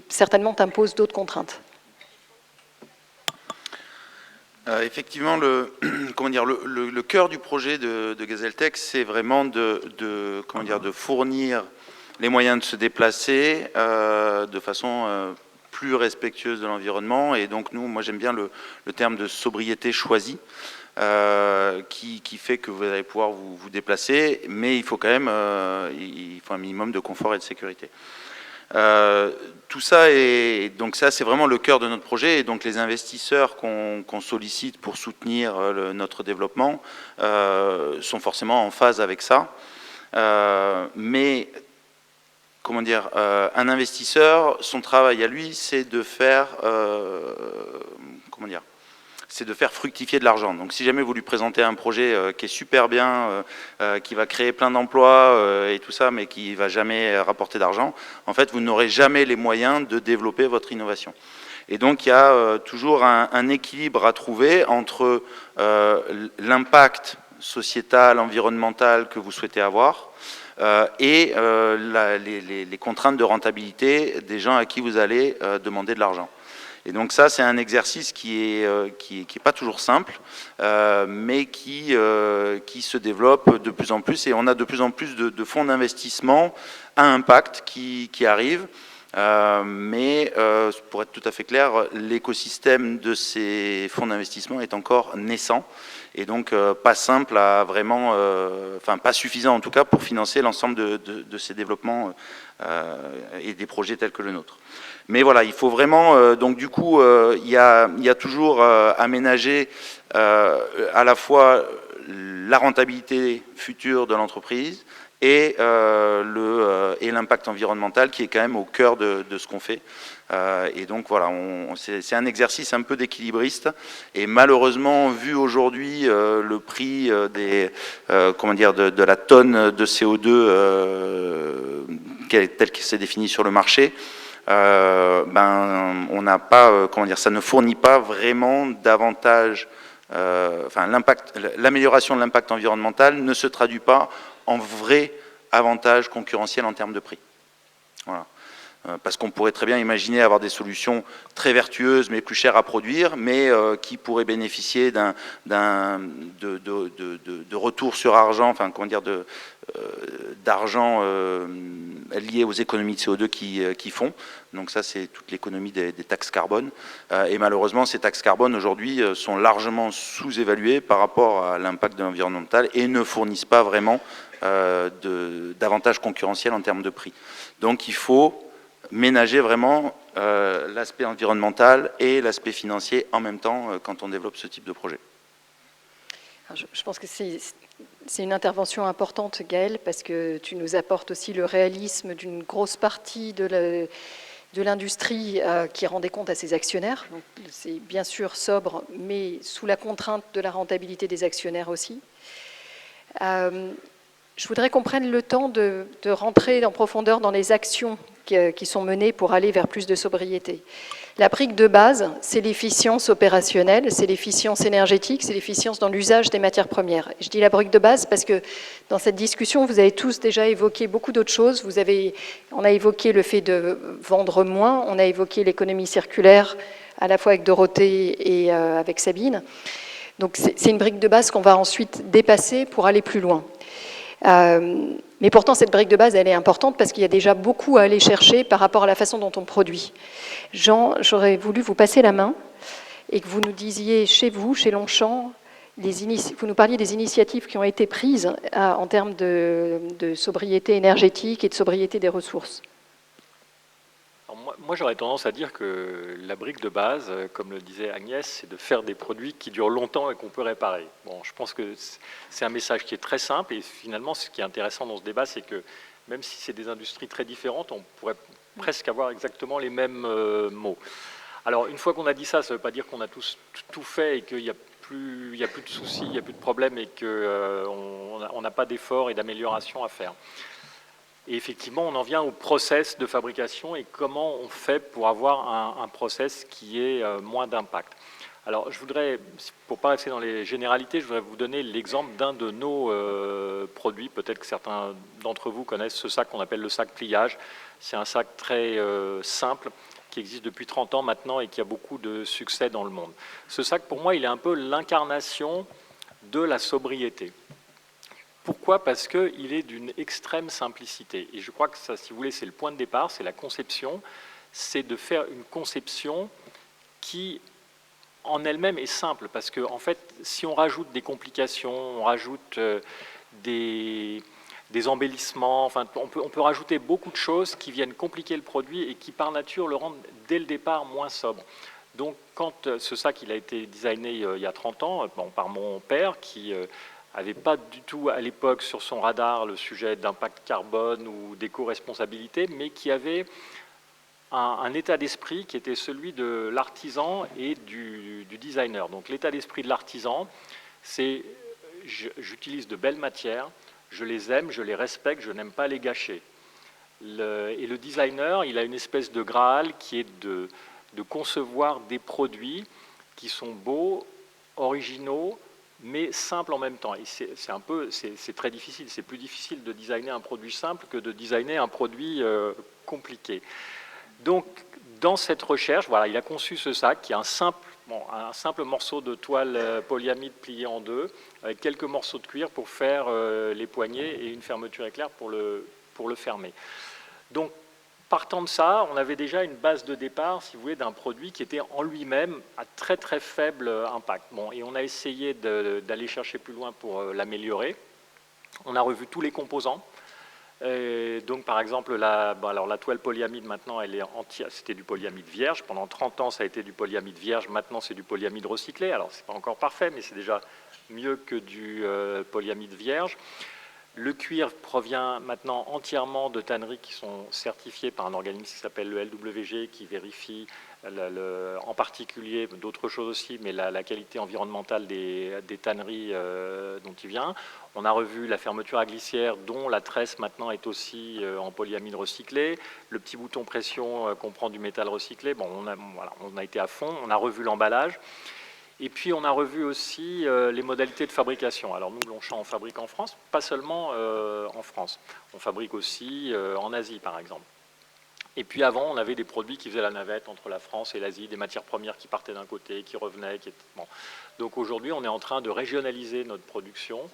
certainement t'imposent d'autres contraintes. Effectivement, comment dire, le cœur du projet de GazelTech, c'est vraiment comment dire, de fournir les moyens de se déplacer de façon plus respectueuse de l'environnement. Et donc, moi, j'aime bien le terme de sobriété choisie, qui fait que vous allez pouvoir vous déplacer, mais il faut quand même il faut un minimum de confort et de sécurité. Tout ça, donc ça, c'est vraiment le cœur de notre projet. Et donc, les investisseurs qu'on sollicite pour soutenir notre développement sont forcément en phase avec ça. Mais comment dire, un investisseur, son travail à lui, c'est de faire, comment dire, c'est de faire fructifier de l'argent. Donc si jamais vous lui présentez un projet qui est super bien, qui va créer plein d'emplois et tout ça, mais qui ne va jamais rapporter d'argent, en fait, vous n'aurez jamais les moyens de développer votre innovation. Et donc il y a toujours un équilibre à trouver entre l'impact sociétal, environnemental que vous souhaitez avoir, et les contraintes de rentabilité des gens à qui vous allez demander de l'argent. Et donc ça, c'est un exercice qui est pas toujours simple, mais qui se développe de plus en plus, et on a de plus en plus de fonds d'investissement à impact qui arrivent. Mais pour être tout à fait clair, l'écosystème de ces fonds d'investissement est encore naissant, et donc pas simple à vraiment, enfin pas suffisant en tout cas pour financer l'ensemble de ces développements et des projets tels que le nôtre. Mais voilà, il faut vraiment, donc du coup, il y a toujours aménagé à la fois la rentabilité future de l'entreprise et l'impact environnemental qui est quand même au cœur de ce qu'on fait. Et donc voilà, c'est un exercice un peu d'équilibriste, et malheureusement, vu aujourd'hui le prix comment dire, de la tonne de CO2 tel qu'il s'est défini sur le marché, on n'a pas, comment dire, ça ne fournit pas vraiment davantage, enfin l'amélioration de l'impact environnemental ne se traduit pas en vrai avantage concurrentiel en termes de prix. Voilà. Parce qu'on pourrait très bien imaginer avoir des solutions très vertueuses mais plus chères à produire, mais qui pourraient bénéficier de retour sur argent, enfin comment dire, d'argent lié aux économies de CO2 qu'ils font. Donc ça, c'est toute l'économie des taxes carbone. Et malheureusement, ces taxes carbone aujourd'hui sont largement sous-évaluées par rapport à l'impact de l'environnemental et ne fournissent pas vraiment d'avantages concurrentiels en termes de prix. Donc il faut ménager vraiment l'aspect environnemental et l'aspect financier en même temps quand on développe ce type de projet. Alors, je pense que c'est une intervention importante, Gaël, parce que tu nous apportes aussi le réalisme d'une grosse partie de l'industrie qui rendait compte à ses actionnaires. C'est bien sûr sobre, mais sous la contrainte de la rentabilité des actionnaires aussi. Je voudrais qu'on prenne le temps de rentrer en profondeur dans les actions qui sont menées pour aller vers plus de sobriété. La brique de base, c'est l'efficience opérationnelle, c'est l'efficience énergétique, c'est l'efficience dans l'usage des matières premières. Je dis la brique de base parce que dans cette discussion, vous avez tous déjà évoqué beaucoup d'autres choses. On a évoqué le fait de vendre moins, on a évoqué l'économie circulaire, à la fois avec Dorothée et avec Sabine. Donc c'est une brique de base qu'on va ensuite dépasser pour aller plus loin. Mais pourtant, cette brique de base, elle est importante parce qu'il y a déjà beaucoup à aller chercher par rapport à la façon dont on produit. Jean, j'aurais voulu vous passer la main et que vous nous disiez chez vous, chez Longchamp, vous nous parliez des initiatives qui ont été prises en termes de sobriété énergétique et de sobriété des ressources. Moi, j'aurais tendance à dire que la brique de base, comme le disait Agnès, c'est de faire des produits qui durent longtemps et qu'on peut réparer. Bon, je pense que c'est un message qui est très simple, et finalement, ce qui est intéressant dans ce débat, c'est que même si c'est des industries très différentes, on pourrait presque avoir exactement les mêmes mots. Alors, une fois qu'on a dit ça, ça ne veut pas dire qu'on a tout fait et qu'il n'y a plus de soucis, il n'y a plus de problèmes et qu'on n'a pas d'efforts et d'améliorations à faire. Et effectivement, on en vient au process de fabrication et comment on fait pour avoir un process qui ait moins d'impact. Alors, je voudrais, pour ne pas rester dans les généralités, je voudrais vous donner l'exemple d'un de nos produits. Peut-être que certains d'entre vous connaissent ce sac qu'on appelle le sac pliage. C'est un sac très simple qui existe depuis 30 ans maintenant et qui a beaucoup de succès dans le monde. Ce sac, pour moi, il est un peu l'incarnation de la sobriété. Pourquoi? Parce qu'il est d'une extrême simplicité. Et je crois que ça, si vous voulez, c'est le point de départ, c'est la conception. C'est de faire une conception qui, en elle-même, est simple. Parce que, en fait, si on rajoute des complications, on rajoute des embellissements, enfin, on peut rajouter beaucoup de choses qui viennent compliquer le produit et qui, par nature, le rendent, dès le départ, moins sobre. Donc, quand ce sac il a été designé il y a 30 ans, par mon père, qui n'avait pas du tout à l'époque sur son radar le sujet d'impact carbone ou d'éco-responsabilité, mais qui avait un état d'esprit qui était celui de l'artisan et du designer. Donc l'état d'esprit de l'artisan, c'est j'utilise de belles matières, je les aime, je les respecte, je n'aime pas les gâcher. Et le designer, il a une espèce de graal qui est de concevoir des produits qui sont beaux, originaux, mais simples en même temps. Et c'est très difficile. C'est plus difficile de designer un produit simple que de designer un produit compliqué. Donc, dans cette recherche, voilà, il a conçu ce sac qui est un simple morceau de toile polyamide plié en deux, avec quelques morceaux de cuir pour faire les poignées et une fermeture éclair pour le fermer. Donc, partant de ça, on avait déjà une base de départ, si vous voulez, d'un produit qui était en lui-même à très très faible impact. Bon, et on a essayé d'aller chercher plus loin pour l'améliorer. On a revu tous les composants. Donc, par exemple, la toile polyamide, maintenant, elle est entière. C'était du polyamide vierge. Pendant 30 ans, ça a été du polyamide vierge. Maintenant, c'est du polyamide recyclé. Alors, ce n'est pas encore parfait, mais c'est déjà mieux que du polyamide vierge. Le cuir provient maintenant entièrement de tanneries qui sont certifiées par un organisme qui s'appelle le LWG, qui vérifie en particulier d'autres choses aussi, mais la qualité environnementale des tanneries dont il vient. On a revu la fermeture à glissière, dont la tresse maintenant est aussi en polyamide recyclé. Le petit bouton pression comprend du métal recyclé. Bon, on a été à fond. On a revu l'emballage. Et puis, on a revu aussi les modalités de fabrication. Alors, nous, Longchamp, on fabrique en France, pas seulement en France. On fabrique aussi en Asie, par exemple. Et puis, avant, on avait des produits qui faisaient la navette entre la France et l'Asie, des matières premières qui partaient d'un côté, qui revenaient. Bon. Donc, aujourd'hui, on est en train de régionaliser notre production,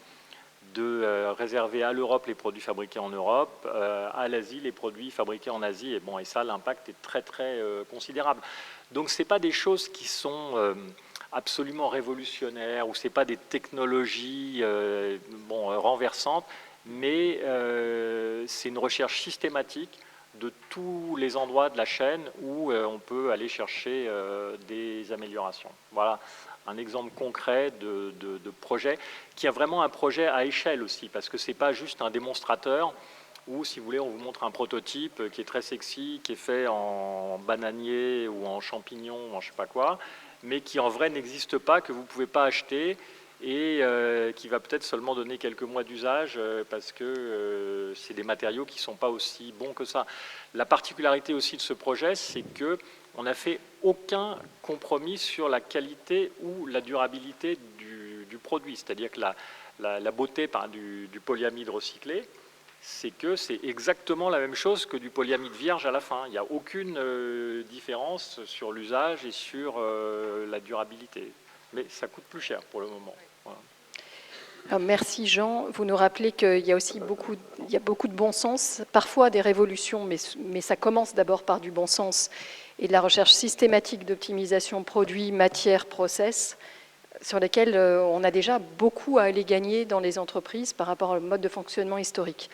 de réserver à l'Europe les produits fabriqués en Europe, à l'Asie les produits fabriqués en Asie. Et ça, l'impact est très, très considérable. Donc, ce n'est pas des choses qui sont absolument révolutionnaires, ou ce n'est pas des technologies renversantes, mais c'est une recherche systématique de tous les endroits de la chaîne où on peut aller chercher des améliorations. Voilà un exemple concret de projet, qui a vraiment un projet à échelle aussi, parce que ce n'est pas juste un démonstrateur où, si vous voulez, on vous montre un prototype qui est très sexy, qui est fait en bananier ou en champignon, ou en je ne sais pas quoi, mais qui en vrai n'existe pas, que vous ne pouvez pas acheter, et qui va peut-être seulement donner quelques mois d'usage parce que c'est des matériaux qui ne sont pas aussi bons que ça. La particularité aussi de ce projet, c'est qu'on n'a fait aucun compromis sur la qualité ou la durabilité du produit. C'est-à-dire que la beauté du polyamide recyclé, c'est que c'est exactement la même chose que du polyamide vierge à la fin. Il n'y a aucune différence sur l'usage et sur la durabilité. Mais ça coûte plus cher pour le moment. Voilà. Alors, merci Jean. Vous nous rappelez qu'il y a aussi beaucoup de bon sens, parfois des révolutions, mais ça commence d'abord par du bon sens et de la recherche systématique d'optimisation produits, matières, process, sur lesquels on a déjà beaucoup à aller gagner dans les entreprises par rapport au mode de fonctionnement historique.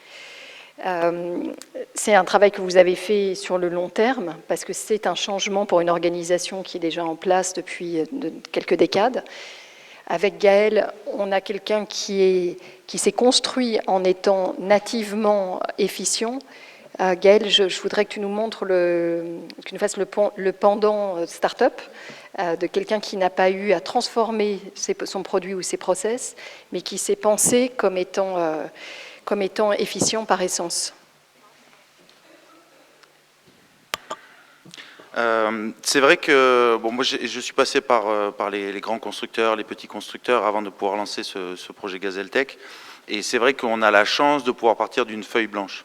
C'est un travail que vous avez fait sur le long terme, parce que c'est un changement pour une organisation qui est déjà en place depuis quelques décades. Avec Gaël, on a quelqu'un qui s'est construit en étant nativement efficient. Gaël, je voudrais que tu nous montres, que tu nous fasses le pendant start-up de quelqu'un qui n'a pas eu à transformer son produit ou ses process, mais qui s'est pensé comme étant efficient par essence. C'est vrai que moi je suis passé par les grands constructeurs, les petits constructeurs avant de pouvoir lancer ce projet GazelTech, et c'est vrai qu'on a la chance de pouvoir partir d'une feuille blanche.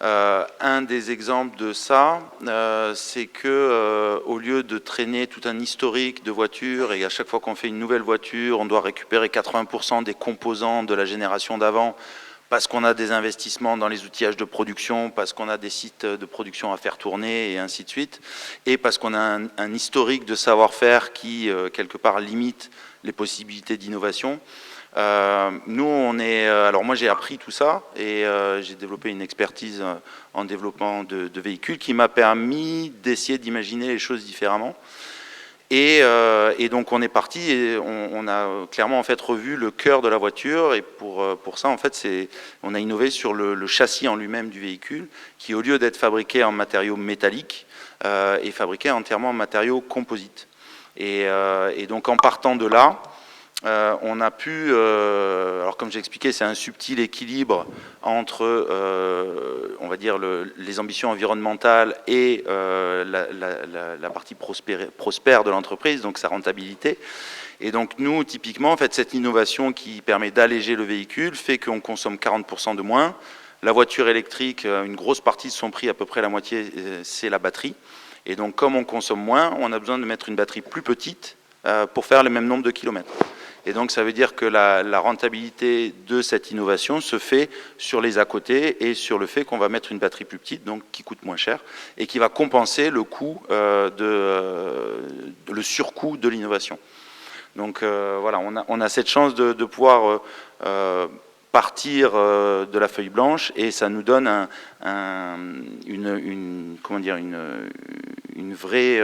Un des exemples de ça, c'est que au lieu de traîner tout un historique de voitures et à chaque fois qu'on fait une nouvelle voiture, on doit récupérer 80% des composants de la génération d'avant parce qu'on a des investissements dans les outillages de production, parce qu'on a des sites de production à faire tourner et ainsi de suite, et parce qu'on a un historique de savoir-faire qui, quelque part, limite les possibilités d'innovation. Nous, alors moi j'ai appris tout ça et j'ai développé une expertise en développement de véhicules qui m'a permis d'essayer d'imaginer les choses différemment. Et donc on est parti et on a clairement en fait revu le cœur de la voiture et pour ça en fait on a innové sur le châssis en lui-même du véhicule qui au lieu d'être fabriqué en matériaux métalliques est fabriqué entièrement en matériaux composites. Et donc en partant de là, on a pu, alors comme j'ai expliqué, c'est un subtil équilibre entre, on va dire, les ambitions environnementales et la partie prospère de l'entreprise, donc sa rentabilité. Et donc nous, typiquement, en fait, cette innovation qui permet d'alléger le véhicule fait qu'on consomme 40% de moins. La voiture électrique, une grosse partie de son prix, à peu près la moitié, c'est la batterie. Et donc comme on consomme moins, on a besoin de mettre une batterie plus petite pour faire le même nombre de kilomètres. Et donc ça veut dire que la rentabilité de cette innovation se fait sur les à côté et sur le fait qu'on va mettre une batterie plus petite, donc qui coûte moins cher, et qui va compenser le coût le surcoût de l'innovation. Donc voilà, on a cette chance de pouvoir partir de la feuille blanche et ça nous donne une vraie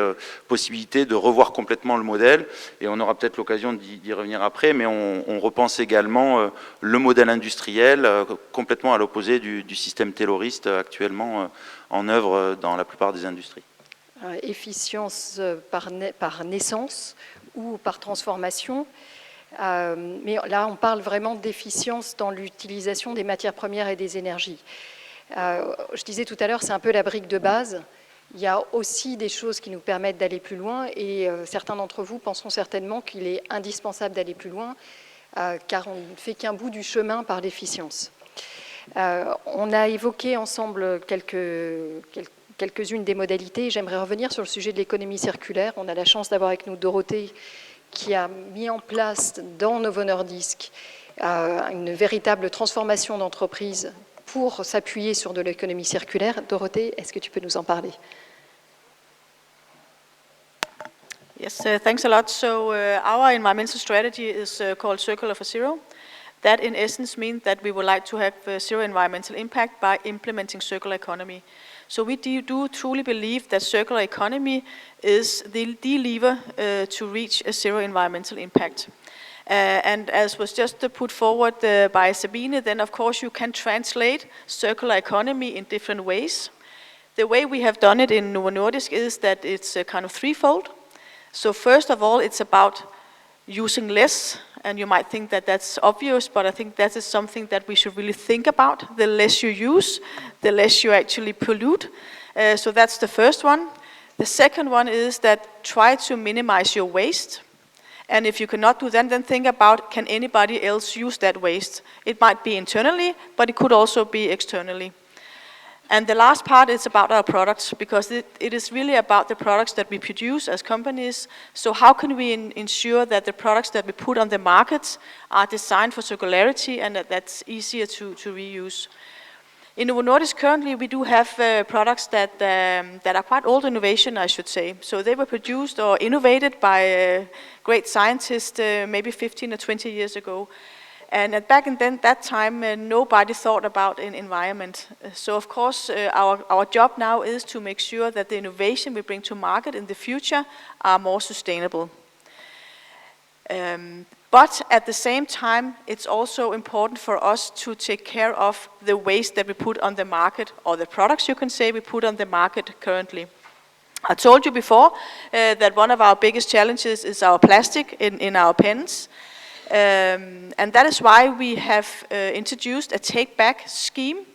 possibilité de revoir complètement le modèle et on aura peut-être l'occasion d'y revenir après, mais on repense également le modèle industriel complètement à l'opposé du système tayloriste actuellement en œuvre dans la plupart des industries. Efficience par naissance ou par transformation. Mais là, on parle vraiment d'efficience dans l'utilisation des matières premières et des énergies. Je disais tout à l'heure, c'est un peu la brique de base. Il y a aussi des choses qui nous permettent d'aller plus loin et certains d'entre vous penseront certainement qu'il est indispensable d'aller plus loin car on ne fait qu'un bout du chemin par l'efficience. On a évoqué ensemble quelques-unes des modalités. J'aimerais revenir sur le sujet de l'économie circulaire. On a la chance d'avoir avec nous Dorothée qui a mis en place dans Novo Nordisk une véritable transformation d'entreprise pour s'appuyer sur de l'économie circulaire. Dorothée, est-ce que tu peux nous en parler? Yes, thanks a lot. So our environmental strategy is called Circular for Zero. That in essence means that we would like to have zero environmental impact by implementing circular economy. So we do truly believe that circular economy is the lever to reach a zero environmental impact. And as was just put forward by Sabine, then of course you can translate circular economy in different ways. The way we have done it in Novo Nordisk is that it's kind of threefold. So first of all, it's about using less. And you might think that that's obvious, but I think that is something that we should really think about. The less you use, the less you actually pollute. So that's the first one. The second one is that try to minimize your waste. And if you cannot do that, then think about, can anybody else use that waste? It might be internally, but it could also be externally. And the last part is about our products, because it is really about the products that we produce as companies. So how can we ensure that the products that we put on the market are designed for circularity and that's easier to reuse? In Novo Nordisk currently we do have products that are quite old innovation, I should say. So they were produced or innovated by great scientists maybe 15 or 20 years ago. And back in that time, nobody thought about an environment. So of course, our job now is to make sure that the innovation we bring to market in the future are more sustainable. But at the same time, it's also important for us to take care of the waste that we put on the market, or the products you can say we put on the market currently. I told you before that one of our biggest challenges is our plastic in our pens. And that is why we have introduced a take-back scheme,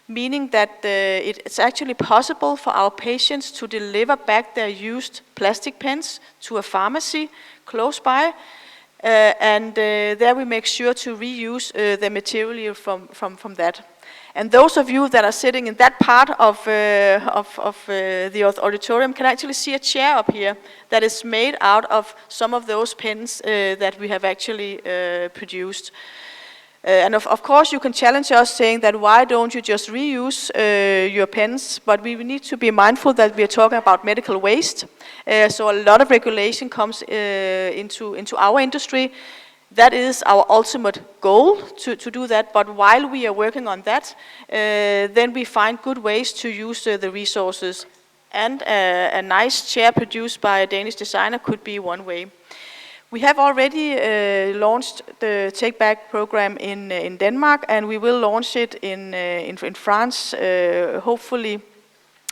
meaning that it's actually possible for our patients to deliver back their used plastic pens to a pharmacy close by, and there we make sure to reuse the material from that. And those of you that are sitting in that part of the auditorium can actually see a chair up here that is made out of some of those pens that we have actually produced. And of course, you can challenge us saying that why don't you just reuse your pens? But we need to be mindful that we are talking about medical waste. So a lot of regulation comes into our industry. That is our ultimate goal to do that. But while we are working on that, then we find good ways to use the resources. And a nice chair produced by a Danish designer could be one way. We have already launched the Take Back program in Denmark, and we will launch it in France, hopefully,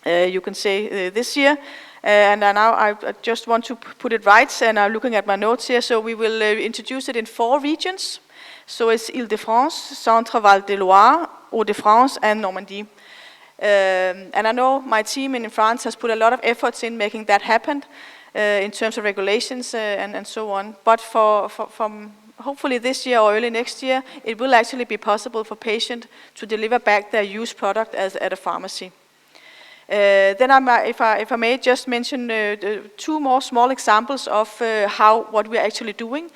you can say, this year. And now I just want to put it right, and I'm looking at my notes here. So we will introduce it in 4 regions. So it's Île-de-France, Centre-Val de Loire, Hauts-de-France, and Normandy. And I know my team in France has put a lot of efforts in making that happen. In terms of regulations and so on. But from hopefully this year or early next year, it will actually be possible for patients to deliver back their used product at a pharmacy. Then if I may just mention 2 more small examples of what we're actually doing.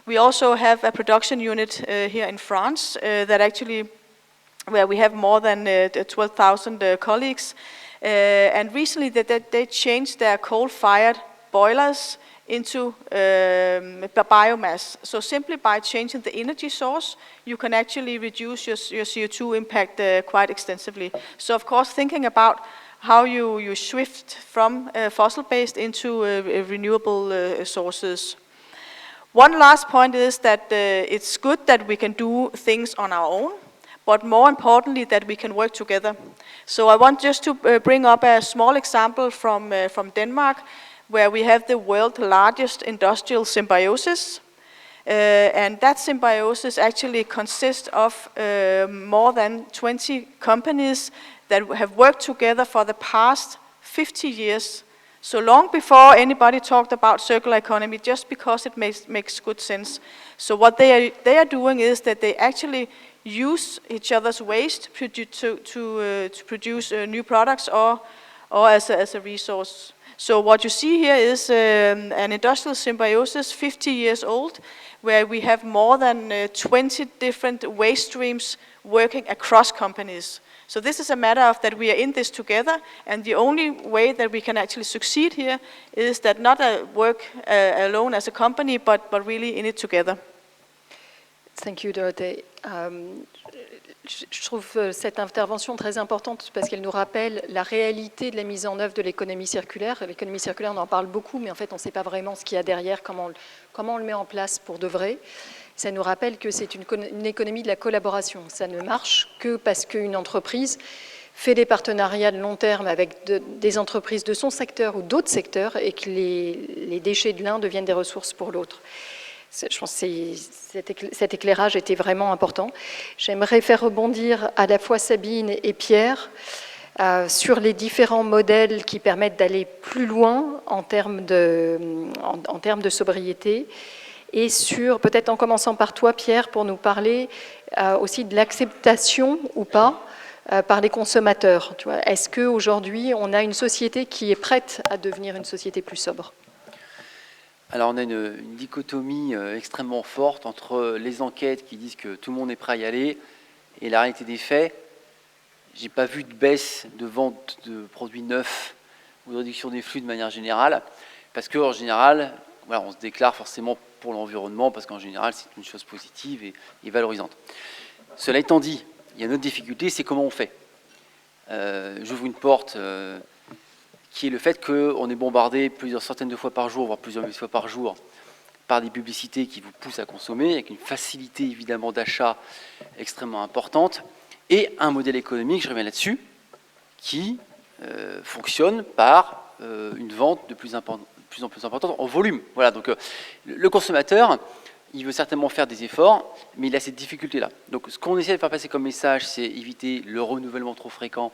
We also have a production unit here in France where we have more than 12,000 colleagues. And recently they changed their coal-fired boilers into biomass. So simply by changing the energy source, you can actually reduce your CO2 impact quite extensively. So of course, thinking about how you shift from fossil-based into renewable sources. One last point is that it's good that we can do things on our own, but more importantly, that we can work together. So I want just to bring up a small example from Denmark, where we have the world's largest industrial symbiosis. And that symbiosis actually consists of more than 20 companies that have worked together for the past 50 years. So long before anybody talked about circular economy, just because it makes good sense. So what they are doing is that they actually use each other's waste to produce new products or as a resource. So what you see here is an industrial symbiosis, 50 years old, where we have more than 20 different waste streams working across companies. So this is a matter of that we are in this together, and the only way that we can actually succeed here is that not work alone as a company, but really in it together. Thank you, Dorothée. Je trouve cette intervention très importante parce qu'elle nous rappelle la réalité de la mise en œuvre de l'économie circulaire. L'économie circulaire, on en parle beaucoup, mais en fait, on ne sait pas vraiment ce qu'il y a derrière, comment on le met en place pour de vrai. Ça nous rappelle que c'est une économie de la collaboration. Ça ne marche que parce qu'une entreprise fait des partenariats de long terme avec des entreprises de son secteur ou d'autres secteurs et que les déchets de l'un deviennent des ressources pour l'autre. Je pense que cet éclairage était vraiment important. J'aimerais faire rebondir à la fois Sabine et Pierre sur les différents modèles qui permettent d'aller plus loin en termes de sobriété et sur, peut-être en commençant par toi, Pierre, pour nous parler aussi de l'acceptation ou pas par les consommateurs. Est-ce qu'aujourd'hui, on a une société qui est prête à devenir une société plus sobre ? Alors on a une dichotomie extrêmement forte entre les enquêtes qui disent que tout le monde est prêt à y aller et la réalité des faits. J'ai pas vu de baisse de vente de produits neufs ou de réduction des flux de manière générale, parce qu'en général, voilà, on se déclare forcément pour l'environnement, parce qu'en général c'est une chose positive et valorisante. Cela étant dit, il y a une autre difficulté, c'est comment on fait. J'ouvre une porte qui est le fait qu'on est bombardé plusieurs centaines de fois par jour, voire plusieurs milliers de fois par jour, par des publicités qui vous poussent à consommer, avec une facilité évidemment d'achat extrêmement importante, et un modèle économique, je reviens là-dessus, qui fonctionne par une vente de plus en plus importante en volume. Voilà, donc le consommateur, il veut certainement faire des efforts, mais il a cette difficulté-là. Donc ce qu'on essaie de faire passer comme message, c'est éviter le renouvellement trop fréquent,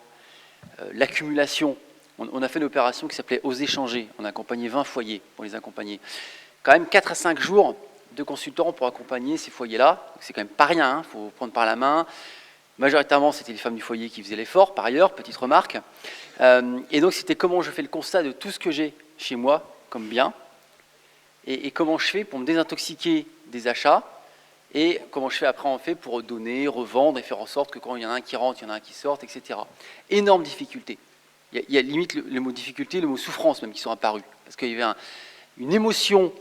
l'accumulation. On a fait une opération qui s'appelait Oser changer. On a accompagné 20 foyers pour les accompagner. Quand même 4 à 5 jours de consultants pour accompagner ces foyers-là. C'est quand même pas rien, il faut prendre par la main. Majoritairement, c'était les femmes du foyer qui faisaient l'effort, par ailleurs, petite remarque. Et donc, c'était comment je fais le constat de tout ce que j'ai chez moi comme bien, et comment je fais pour me désintoxiquer des achats, et comment je fais après en fait pour donner, revendre, et faire en sorte que quand il y en a un qui rentre, il y en a un qui sort, etc. Énorme difficulté. Il y a limite le mot difficulté, le mot souffrance même qui sont apparus. Parce qu'il y avait une émotion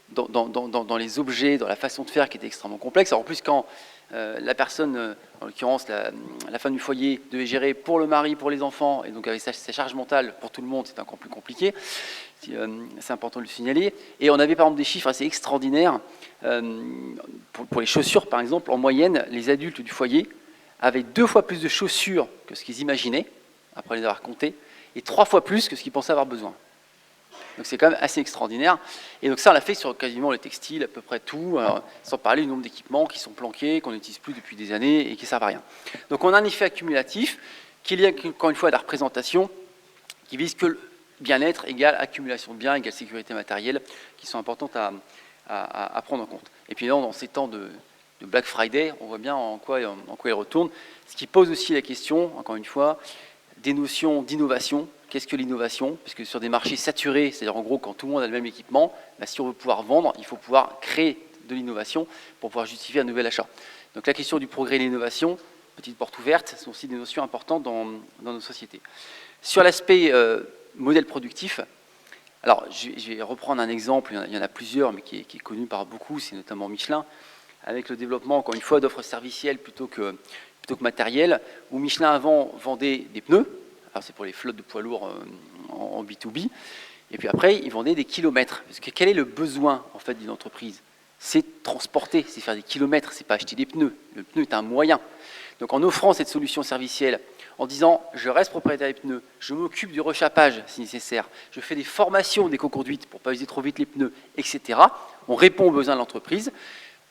dans les objets, dans la façon de faire qui était extrêmement complexe. Alors en plus, quand la personne, en l'occurrence la femme du foyer, devait gérer pour le mari, pour les enfants, et donc avec sa charge mentale pour tout le monde, c'est encore plus compliqué. C'est important de le signaler. Et on avait par exemple des chiffres assez extraordinaires. Pour les chaussures, par exemple, en moyenne, les adultes du foyer avaient 2 fois plus de chaussures que ce qu'ils imaginaient, après les avoir comptées, et 3 fois plus que ce qu'ils pensaient avoir besoin. Donc c'est quand même assez extraordinaire. Et donc ça, on l'a fait sur quasiment les textiles, à peu près tout, sans parler du nombre d'équipements qui sont planqués, qu'on n'utilise plus depuis des années et qui ne servent à rien. Donc on a un effet accumulatif qui est lié encore une fois à la représentation, qui vise que le bien-être égale accumulation de biens, égale sécurité matérielle, qui sont importantes à prendre en compte. Et puis là, dans ces temps de Black Friday, on voit bien en quoi il retourne, ce qui pose aussi la question, encore une fois, des notions d'innovation. Qu'est-ce que l'innovation? Puisque sur des marchés saturés, c'est-à-dire en gros quand tout le monde a le même équipement, si on veut pouvoir vendre, il faut pouvoir créer de l'innovation pour pouvoir justifier un nouvel achat. Donc la question du progrès et de l'innovation, petite porte ouverte, sont aussi des notions importantes dans nos sociétés. Sur l'aspect modèle productif, alors je vais reprendre un exemple, il y en a plusieurs, mais qui est connu par beaucoup, c'est notamment Michelin, avec le développement, encore une fois, d'offres servicielles plutôt que matérielles, où Michelin avant vendait des pneus. Alors c'est pour les flottes de poids lourds en B2B. Et puis après, ils vendaient des kilomètres. Parce que quel est le besoin en fait d'une entreprise? C'est transporter, c'est faire des kilomètres, c'est pas acheter des pneus. Le pneu est un moyen. Donc en offrant cette solution servicielle, en disant je reste propriétaire des pneus, je m'occupe du rechapage si nécessaire, je fais des formations d'éco-conduite pour ne pas user trop vite les pneus, etc. On répond aux besoins de l'entreprise.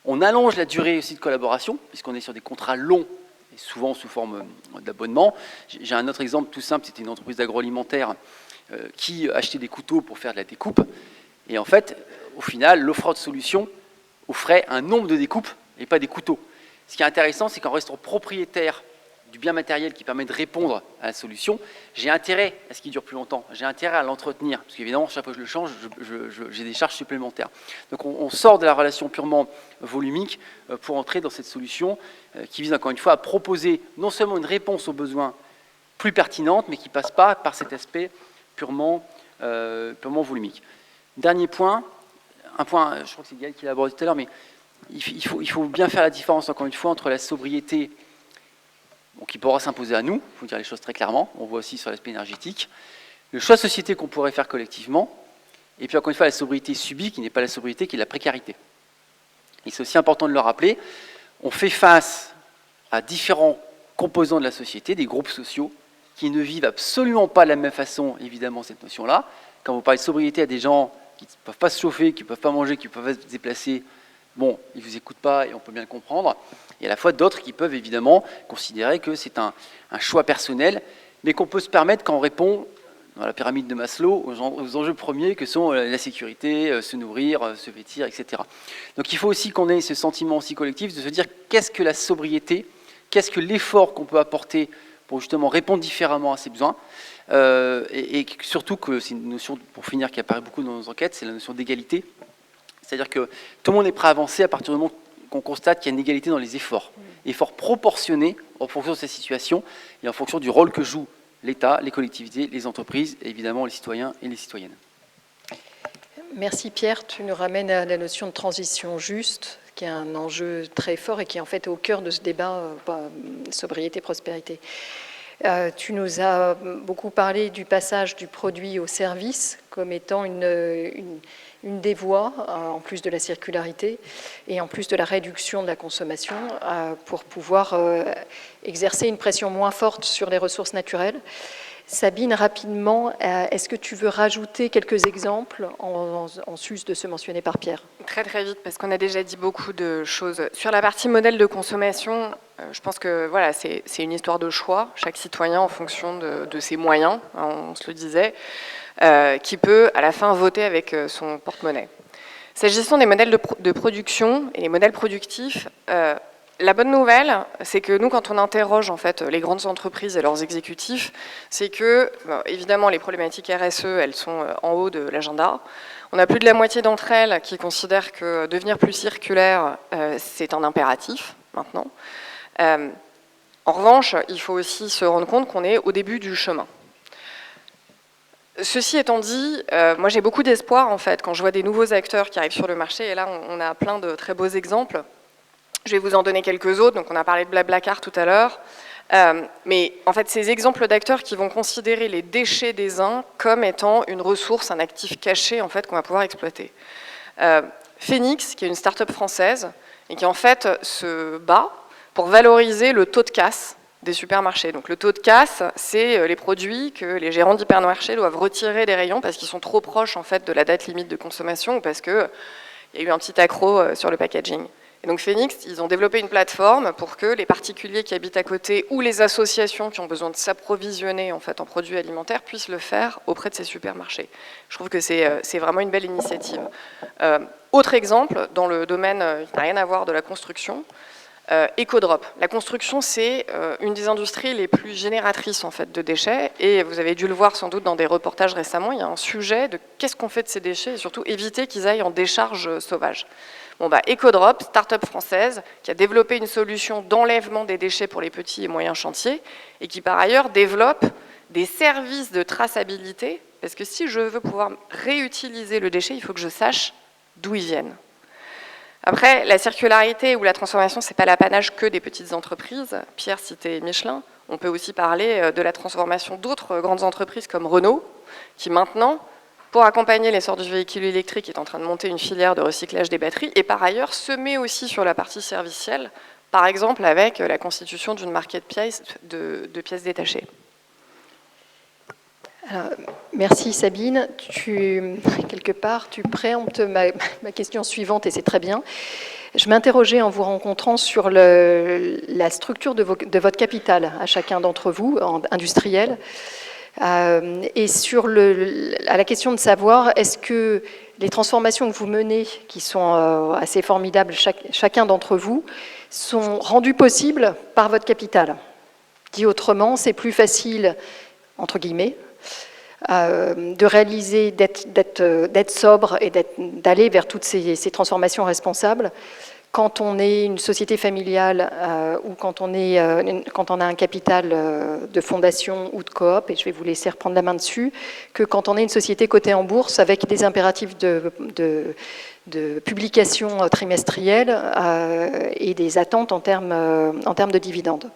On allonge la durée aussi de collaboration, puisqu'on est sur des contrats longs, et souvent sous forme d'abonnement. J'ai un autre exemple tout simple, c'était une entreprise d'agroalimentaire qui achetait des couteaux pour faire de la découpe. Et en fait, au final, l'offre de solution offrait un nombre de découpes et pas des couteaux. Ce qui est intéressant, c'est qu'en restant propriétaire du bien matériel qui permet de répondre à la solution, j'ai intérêt à ce qu'il dure plus longtemps, j'ai intérêt à l'entretenir, parce qu'évidemment, chaque fois que je le change, j'ai des charges supplémentaires. Donc on sort de la relation purement volumique pour entrer dans cette solution qui vise encore une fois à proposer non seulement une réponse aux besoins plus pertinente, mais qui ne passe pas par cet aspect purement volumique. Dernier point, un point, je crois que c'est Gaël qui l'a abordé tout à l'heure, mais il faut bien faire la différence, encore une fois, entre la sobriété qui pourra s'imposer à nous, il faut dire les choses très clairement, on voit aussi sur l'aspect énergétique, le choix de société qu'on pourrait faire collectivement, et puis encore une fois la sobriété subie, qui n'est pas la sobriété, qui est la précarité. Et c'est aussi important de le rappeler, on fait face à différents composants de la société, des groupes sociaux, qui ne vivent absolument pas de la même façon, évidemment, cette notion-là. Quand vous parlez de sobriété à des gens qui ne peuvent pas se chauffer, qui ne peuvent pas manger, qui ne peuvent pas se déplacer, bon, ils ne vous écoutent pas et on peut bien le comprendre. Et à la fois d'autres qui peuvent évidemment considérer que c'est un choix personnel, mais qu'on peut se permettre quand on répond, dans la pyramide de Maslow, aux enjeux premiers que sont la sécurité, se nourrir, se vêtir, etc. Donc il faut aussi qu'on ait ce sentiment aussi collectif de se dire qu'est-ce que la sobriété, qu'est-ce que l'effort qu'on peut apporter pour justement répondre différemment à ces besoins, et surtout que c'est une notion, pour finir, qui apparaît beaucoup dans nos enquêtes, c'est la notion d'égalité. C'est-à-dire que tout le monde est prêt à avancer à partir du moment qu'on constate qu'il y a une égalité dans les efforts. Efforts proportionnés en fonction de sa situation et en fonction du rôle que jouent l'État, les collectivités, les entreprises, et évidemment les citoyens et les citoyennes. Merci Pierre, tu nous ramènes à la notion de transition juste, qui est un enjeu très fort et qui est en fait au cœur de ce débat sobriété-prospérité. Tu nous as beaucoup parlé du passage du produit au service comme étant une des voies, en plus de la circularité et en plus de la réduction de la consommation, pour pouvoir exercer une pression moins forte sur les ressources naturelles. Sabine, rapidement, est-ce que tu veux rajouter quelques exemples en sus de ceux mentionnés par Pierre? Très très vite, parce qu'on a déjà dit beaucoup de choses. Sur la partie modèle de consommation, je pense que voilà, c'est une histoire de choix, chaque citoyen en fonction de ses moyens, on se le disait, qui peut à la fin voter avec son porte-monnaie. S'agissant des modèles de production et les modèles productifs, La bonne nouvelle, c'est que nous, quand on interroge en fait les grandes entreprises et leurs exécutifs, c'est que, bon, évidemment, les problématiques RSE, elles sont en haut de l'agenda. On a plus de la moitié d'entre elles qui considèrent que devenir plus circulaire, c'est un impératif maintenant. En revanche, il faut aussi se rendre compte qu'on est au début du chemin. Ceci étant dit, moi j'ai beaucoup d'espoir en fait quand je vois des nouveaux acteurs qui arrivent sur le marché, et là on a plein de très beaux exemples. Je vais vous en donner quelques autres, donc on a parlé de Blablacar tout à l'heure, mais en fait ces exemples d'acteurs qui vont considérer les déchets des uns comme étant une ressource, un actif caché en fait qu'on va pouvoir exploiter. Phoenix, qui est une start-up française, et qui en fait se bat pour valoriser le taux de casse des supermarchés. Donc le taux de casse, c'est les produits que les gérants d'hypermarchés doivent retirer des rayons parce qu'ils sont trop proches en fait de la date limite de consommation ou parce qu'il y a eu un petit accroc sur le packaging. Et donc Phoenix, ils ont développé une plateforme pour que les particuliers qui habitent à côté ou les associations qui ont besoin de s'approvisionner en fait en produits alimentaires puissent le faire auprès de ces supermarchés. Je trouve que c'est vraiment une belle initiative. Autre exemple, dans le domaine qui n'a rien à voir de la construction, EcoDrop. La construction, c'est une des industries les plus génératrices en fait, de déchets, et vous avez dû le voir sans doute dans des reportages récemment, il y a un sujet de qu'est-ce qu'on fait de ces déchets, et surtout éviter qu'ils aillent en décharge sauvage. Bon, EcoDrop, start-up française, qui a développé une solution d'enlèvement des déchets pour les petits et moyens chantiers, et qui par ailleurs développe des services de traçabilité, parce que si je veux pouvoir réutiliser le déchet, il faut que je sache d'où ils viennent. Après, la circularité ou la transformation, ce n'est pas l'apanage que des petites entreprises. Pierre citait Michelin. On peut aussi parler de la transformation d'autres grandes entreprises comme Renault, qui maintenant, pour accompagner l'essor du véhicule électrique, est en train de monter une filière de recyclage des batteries et par ailleurs se met aussi sur la partie servicielle, par exemple avec la constitution d'une marketplace de pièces détachées. Alors, merci Sabine. Quelque part, tu préemptes ma question suivante et c'est très bien. Je m'interrogeais en vous rencontrant sur la structure de votre capital à chacun d'entre vous, industriel, et sur à la question de savoir est-ce que les transformations que vous menez, qui sont assez formidables chacun d'entre vous, sont rendues possibles par votre capital. Dit autrement, c'est plus facile, entre guillemets, de réaliser, d'être sobre et d'aller vers toutes ces transformations responsables quand on est une société familiale ou quand on a un capital de fondation ou de coop, et je vais vous laisser reprendre la main dessus, que quand on est une société cotée en bourse avec des impératifs de publication trimestrielle et des attentes en termes de dividendes.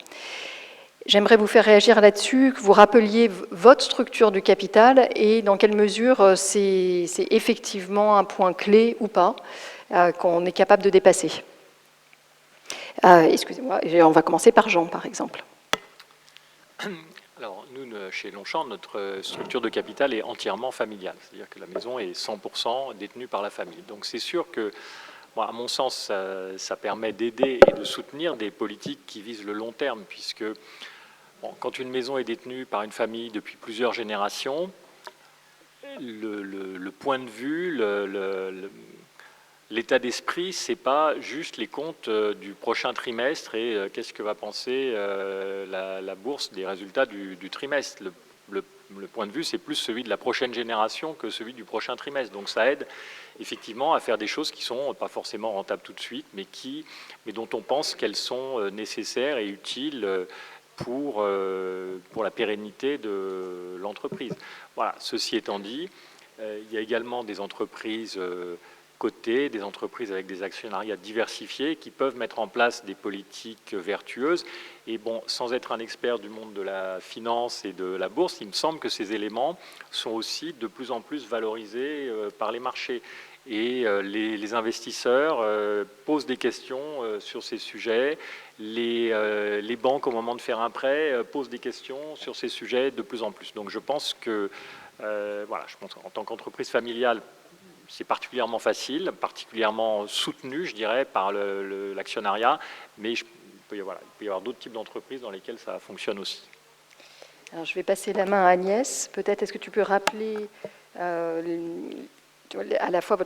J'aimerais vous faire réagir là-dessus, que vous rappeliez votre structure du capital et dans quelle mesure c'est effectivement un point clé ou pas qu'on est capable de dépasser. Excusez-moi, on va commencer par Jean, par exemple. Alors, nous, chez Longchamp, notre structure de capital est entièrement familiale. C'est-à-dire que la maison est 100% détenue par la famille. Donc, c'est sûr que, à mon sens, ça permet d'aider et de soutenir des politiques qui visent le long terme, puisque quand une maison est détenue par une famille depuis plusieurs générations, le point de vue, l'état d'esprit, ce n'est pas juste les comptes du prochain trimestre et qu'est-ce que va penser la bourse des résultats du trimestre. Le point de vue, c'est plus celui de la prochaine génération que celui du prochain trimestre. Donc ça aide effectivement à faire des choses qui ne sont pas forcément rentables tout de suite, mais dont on pense qu'elles sont nécessaires et utiles pour la pérennité de l'entreprise. Voilà. Ceci étant dit, il y a également des entreprises cotées, des entreprises avec des actionnariats diversifiés qui peuvent mettre en place des politiques vertueuses. Et bon, sans être un expert du monde de la finance et de la bourse, il me semble que ces éléments sont aussi de plus en plus valorisés par les marchés. Et les investisseurs posent des questions sur ces sujets. Les banques, au moment de faire un prêt, posent des questions sur ces sujets de plus en plus. Donc je pense que, je pense qu'en tant qu'entreprise familiale, c'est particulièrement facile, particulièrement soutenu, je dirais, par l'actionnariat, mais il peut y avoir d'autres types d'entreprises dans lesquelles ça fonctionne aussi. Alors, je vais passer la main à Agnès. Peut-être est-ce que tu peux rappeler à la fois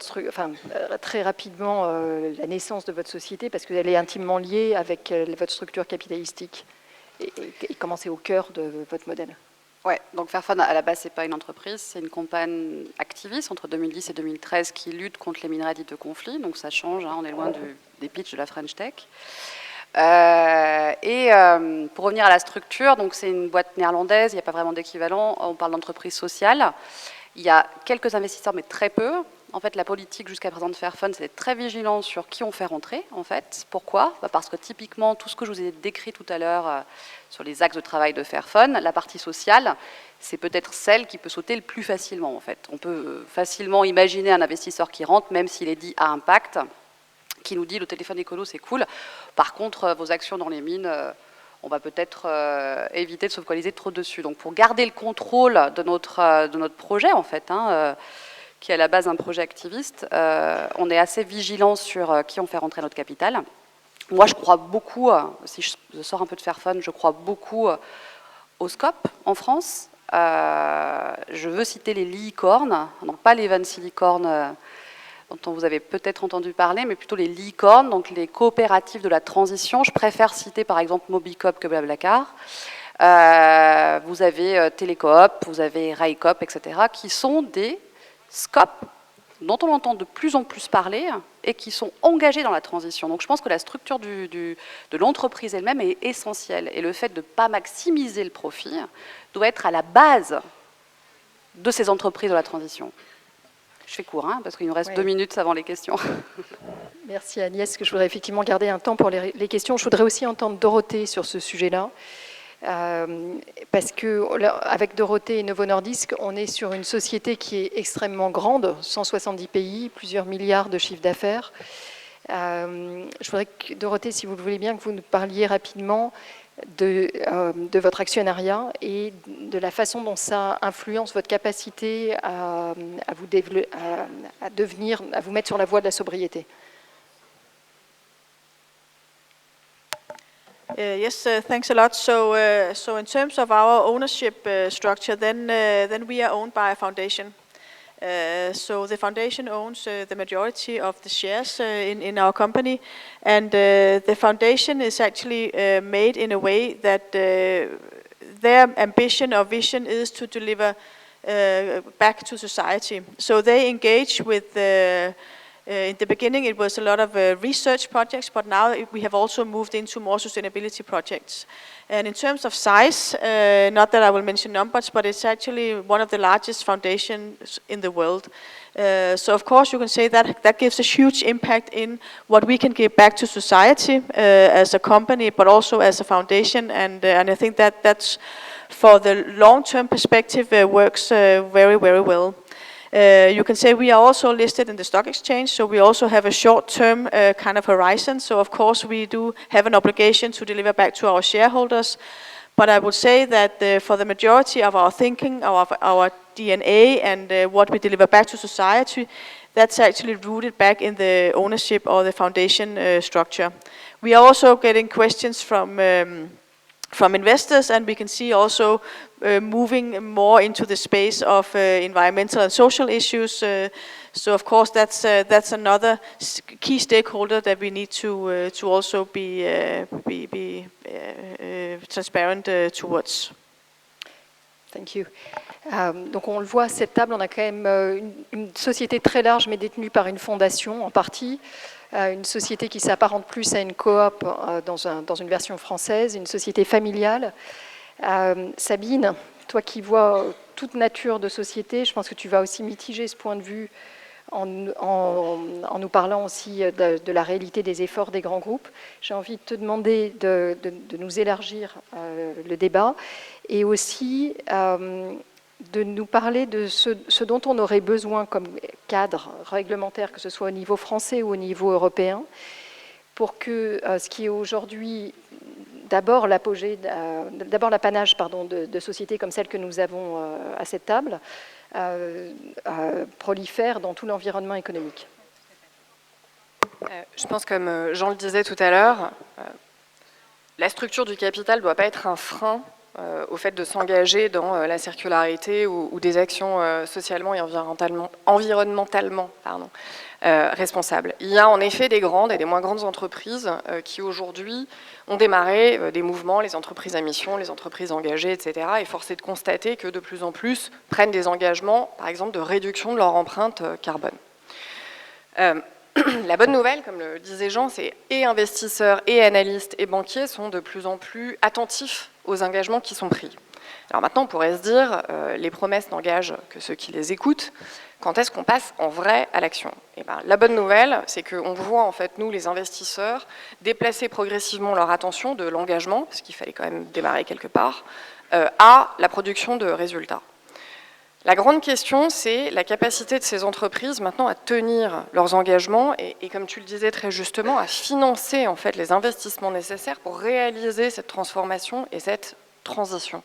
très rapidement la naissance de votre société, parce qu'elle est intimement liée avec votre structure capitalistique et comment c'est au cœur de votre modèle. Ouais, donc Fairphone, à la base, c'est pas une entreprise, c'est une campagne activiste entre 2010 et 2013 qui lutte contre les minerais dits de conflit. Donc ça change, hein, on est loin des pitchs de la French Tech. Pour revenir à la structure, donc c'est une boîte néerlandaise, il n'y a pas vraiment d'équivalent. On parle d'entreprise sociale. Il y a quelques investisseurs, mais très peu. En fait, la politique jusqu'à présent de Fairphone, c'est d'être très vigilant sur qui on fait rentrer, en fait. Pourquoi ? Parce que typiquement, tout ce que je vous ai décrit tout à l'heure sur les axes de travail de Fairphone, la partie sociale, c'est peut-être celle qui peut sauter le plus facilement, en fait. On peut facilement imaginer un investisseur qui rentre, même s'il est dit à impact, qui nous dit le téléphone écolo, c'est cool. Par contre, vos actions dans les mines, on va peut-être éviter de se focaliser trop dessus. Donc, pour garder le contrôle de notre projet, en fait, qui est à la base un projet activiste, on est assez vigilant sur qui on fait rentrer notre capital. Moi, je crois beaucoup, si je sors un peu de Fairphone, je crois beaucoup au scope en France. Je veux citer les licornes, donc pas les 26 licornes dont vous avez peut-être entendu parler, mais plutôt les licornes, donc les coopératives de la transition. Je préfère citer par exemple Mobicop que Blablacar. Vous avez Télécoop, vous avez Railcoop, etc., qui sont des scopes dont on entend de plus en plus parler et qui sont engagés dans la transition. Donc je pense que la structure de l'entreprise elle-même est essentielle. Et le fait de ne pas maximiser le profit doit être à la base de ces entreprises de la transition. Je fais court, parce qu'il nous reste 2 minutes avant les questions. Merci Agnès, que je voudrais effectivement garder un temps pour les questions. Je voudrais aussi entendre Dorothée sur ce sujet-là. Parce qu'avec Dorothée et Novo Nordisk, on est sur une société qui est extrêmement grande, 170 pays, plusieurs milliards de chiffres d'affaires. Je voudrais que, Dorothée, si vous le voulez bien, que vous nous parliez rapidement de votre actionnariat et de la façon dont ça influence votre capacité à vous mettre sur la voie de la sobriété. Yes, thanks a lot. So in terms of our ownership structure, then we are owned by a foundation. So the foundation owns the majority of the shares in our company, and the foundation is actually made in a way that their ambition or vision is to deliver back to society. So they engage with in the beginning, it was a lot of research projects, but now we have also moved into more sustainability projects. And in terms of size, not that I will mention numbers, but it's actually one of the largest foundations in the world. So of course you can say that gives a huge impact in what we can give back to society as a company, but also as a foundation. And I think that's for the long-term perspective works very, very well. You can say we are also listed in the stock exchange, so we also have a short-term kind of horizon. So of course we do have an obligation to deliver back to our shareholders. But I would say that for the majority of our thinking, our DNA and what we deliver back to society, that's actually rooted back in the ownership or the foundation structure. We are also getting questions from investors, and we can see also moving more into the space of environmental and social issues. So of course that's another key stakeholder that we need to also be transparent towards. Thank you. Donc on le voit à cette table, on a quand même une société très large mais détenue par une fondation en partie. Une société qui s'apparente plus à une coop dans une version française, une société familiale. Sabine, toi qui vois toute nature de société, je pense que tu vas aussi mitiger ce point de vue en nous parlant aussi de la réalité des efforts des grands groupes. J'ai envie de te demander de nous élargir le débat et aussi de nous parler de ce dont on aurait besoin comme cadre réglementaire, que ce soit au niveau français ou au niveau européen, pour que ce qui est aujourd'hui d'abord l'apanage de sociétés comme celle que nous avons à cette table, prolifère dans tout l'environnement économique. Je pense, comme Jean le disait tout à l'heure, la structure du capital ne doit pas être un frein au fait de s'engager dans la circularité ou des actions socialement et environnementalement responsables. Il y a en effet des grandes et des moins grandes entreprises qui aujourd'hui ont démarré des mouvements, les entreprises à mission, les entreprises engagées, etc. Et force est de constater que de plus en plus prennent des engagements, par exemple, de réduction de leur empreinte carbone. La bonne nouvelle, comme le disait Jean, c'est et investisseurs, et analystes, et banquiers sont de plus en plus attentifs aux engagements qui sont pris. Alors maintenant, on pourrait se dire, les promesses n'engagent que ceux qui les écoutent. Quand est-ce qu'on passe en vrai à l'action? Eh ben, la bonne nouvelle, c'est qu'on voit, en fait, nous, les investisseurs, déplacer progressivement leur attention de l'engagement, parce qu'il fallait quand même démarrer quelque part, à la production de résultats. La grande question, c'est la capacité de ces entreprises maintenant à tenir leurs engagements et comme tu le disais très justement, à financer en fait les investissements nécessaires pour réaliser cette transformation et cette transition.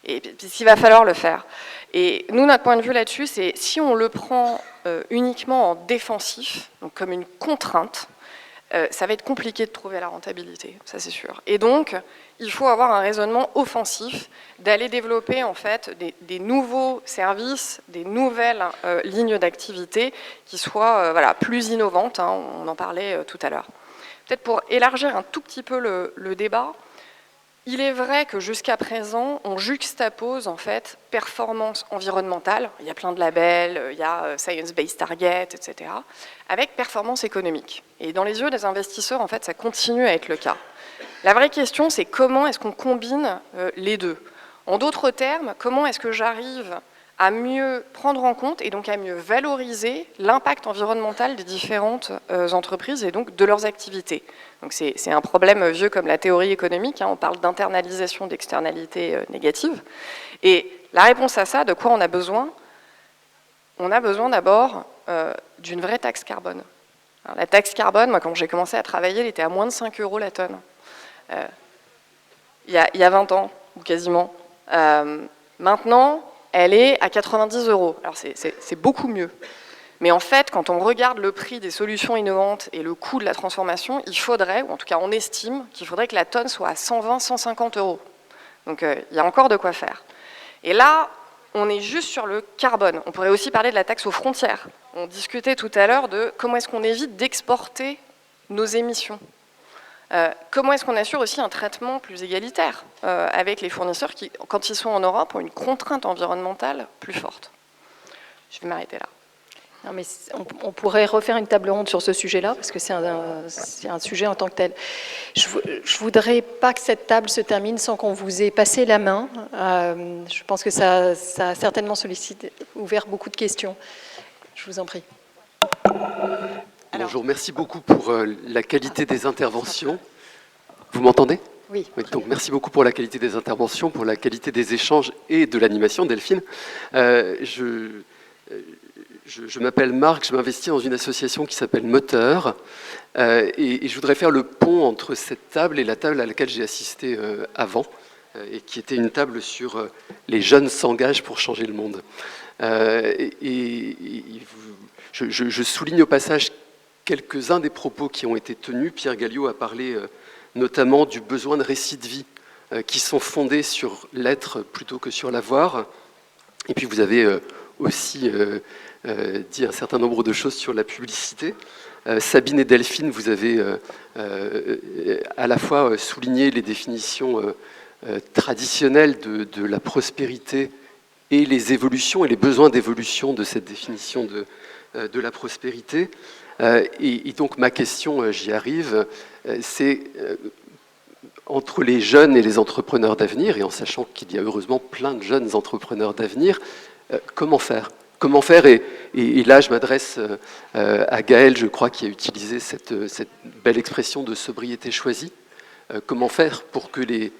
Et puis il va falloir le faire. Et nous, notre point de vue là-dessus, c'est si on le prend uniquement en défensif, donc comme une contrainte, ça va être compliqué de trouver la rentabilité, ça c'est sûr. Et donc, il faut avoir un raisonnement offensif, d'aller développer en fait des nouveaux services, des nouvelles lignes d'activité qui soient plus innovantes, hein, on en parlait tout à l'heure. Peut-être pour élargir un tout petit peu le débat, il est vrai que jusqu'à présent, on juxtapose en fait performance environnementale, il y a plein de labels, il y a Science-Based Target, etc., avec performance économique. Et dans les yeux des investisseurs, en fait, ça continue à être le cas. La vraie question, c'est comment est-ce qu'on combine les deux? En d'autres termes, comment est-ce que j'arrive à mieux prendre en compte et donc à mieux valoriser l'impact environnemental des différentes entreprises et donc de leurs activités. Donc c'est un problème vieux comme la théorie économique, hein, on parle d'internalisation d'externalités négatives. Et la réponse à ça, de quoi on a besoin? On a besoin d'abord d'une vraie taxe carbone. Alors, la taxe carbone, moi quand j'ai commencé à travailler, elle était à moins de 5 € la tonne. Il y a 20 ans, ou quasiment. Maintenant, elle est à 90 €. Alors c'est beaucoup mieux. Mais en fait, quand on regarde le prix des solutions innovantes et le coût de la transformation, il faudrait, ou en tout cas on estime, qu'il faudrait que la tonne soit à 120, 150 €. Donc il y a encore de quoi faire. Et là, on est juste sur le carbone. On pourrait aussi parler de la taxe aux frontières. On discutait tout à l'heure de comment est-ce qu'on évite d'exporter nos émissions. Comment est-ce qu'on assure aussi un traitement plus égalitaire avec les fournisseurs qui, quand ils sont en Europe, ont une contrainte environnementale plus forte? Je vais m'arrêter là. Non, mais on pourrait refaire une table ronde sur ce sujet-là, parce que c'est un sujet en tant que tel. Je ne voudrais pas que cette table se termine sans qu'on vous ait passé la main. Je pense que ça a certainement ouvert beaucoup de questions. Je vous en prie. Bonjour, merci beaucoup pour la qualité des interventions. Vous m'entendez? Oui. Donc merci beaucoup pour la qualité des interventions, pour la qualité des échanges et de l'animation, Delphine. Je m'appelle Marc, je m'investis dans une association qui s'appelle Moteur et je voudrais faire le pont entre cette table et la table à laquelle j'ai assisté avant et qui était une table sur les jeunes s'engagent pour changer le monde. Je souligne au passage quelques-uns des propos qui ont été tenus. Pierre Galliot a parlé notamment du besoin de récits de vie qui sont fondés sur l'être plutôt que sur l'avoir. Et puis vous avez aussi dit un certain nombre de choses sur la publicité. Sabine et Delphine, vous avez à la fois souligné les définitions traditionnelles de la prospérité et les évolutions et les besoins d'évolution de cette définition de la prospérité. Et donc ma question, j'y arrive, c'est entre les jeunes et les entrepreneurs d'avenir, et en sachant qu'il y a heureusement plein de jeunes entrepreneurs d'avenir, comment faire? Comment faire, et là je m'adresse à Gaël, je crois, qui a utilisé cette belle expression de sobriété choisie. Comment faire pour que les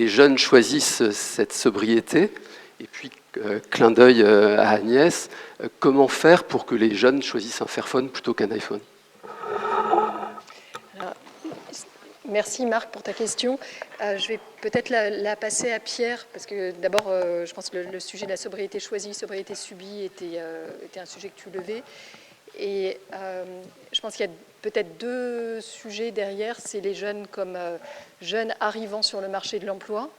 jeunes choisissent cette sobriété? Et puis, clin d'œil à Agnès, comment faire pour que les jeunes choisissent un Fairphone plutôt qu'un iPhone? Alors, merci Marc pour ta question. Je vais peut-être la passer à Pierre, parce que d'abord, je pense que le sujet de la sobriété choisie, sobriété subie était un sujet que tu levais. Et je pense qu'il y a peut-être deux sujets derrière. C'est les jeunes comme jeunes arrivant sur le marché de l'emploi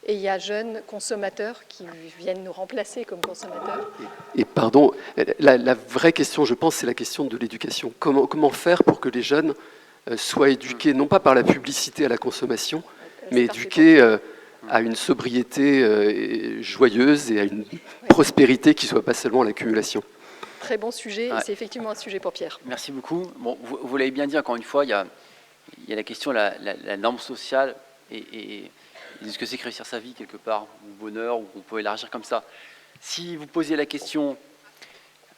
et il y a jeunes consommateurs qui viennent nous remplacer comme consommateurs. Et pardon, la vraie question, je pense, c'est la question de l'éducation. Comment faire pour que les jeunes soient éduqués, non pas par la publicité à la consommation, mais éduqués à une sobriété joyeuse et à une prospérité qui ne soit pas seulement l'accumulation. Très bon sujet, Ouais. et c'est effectivement un sujet pour Pierre. Merci beaucoup. Bon, vous l'avez bien dit, encore une fois, il y a la question de la norme sociale et de ce que c'est que réussir sa vie quelque part, ou bonheur, ou on peut élargir comme ça. Si vous posiez la question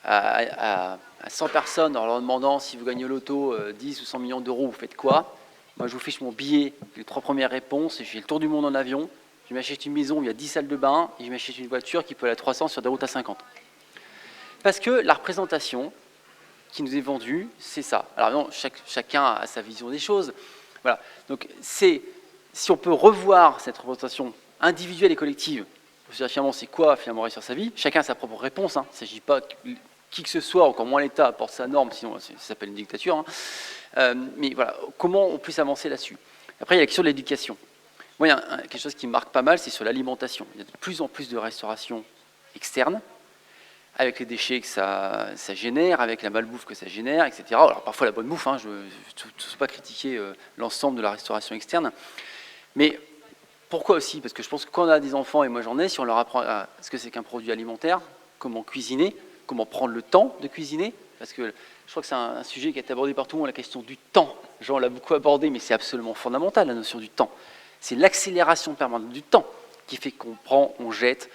à 100 personnes en leur demandant si vous gagnez au loto 10 ou 100 millions d'euros, vous faites quoi? Moi, je vous fiche mon billet, les 3 premières réponses, et je fais le tour du monde en avion, je m'achète une maison où il y a 10 salles de bain, et je m'achète une voiture qui peut aller à 300 sur des routes à 50. Parce que la représentation qui nous est vendue, c'est ça. Alors non, chacun a sa vision des choses. Voilà. Donc si on peut revoir cette représentation individuelle et collective, pour se dire finalement c'est quoi finalement réussir sa vie, chacun a sa propre réponse. Hein. Il ne s'agit pas que qui que ce soit, encore moins l'État, apporte sa norme, sinon ça s'appelle une dictature. Hein. Mais voilà, comment on puisse avancer là-dessus. Après, il y a la question de l'éducation. Moi, il y a quelque chose qui me marque pas mal, c'est sur l'alimentation. Il y a de plus en plus de restauration externe, avec les déchets que ça génère, avec la malbouffe que ça génère, etc. Alors parfois la bonne bouffe, hein, je ne veux pas critiquer l'ensemble de la restauration externe, mais pourquoi aussi? Parce que je pense que quand on a des enfants, et moi j'en ai, si on leur apprend ce que c'est qu'un produit alimentaire, comment cuisiner, comment prendre le temps de cuisiner, parce que je crois que c'est un sujet qui a été abordé par tout le monde, la question du temps. Jean l'a beaucoup abordé, mais c'est absolument fondamental, la notion du temps. C'est l'accélération permanente du temps qui fait qu'on prend, on jette,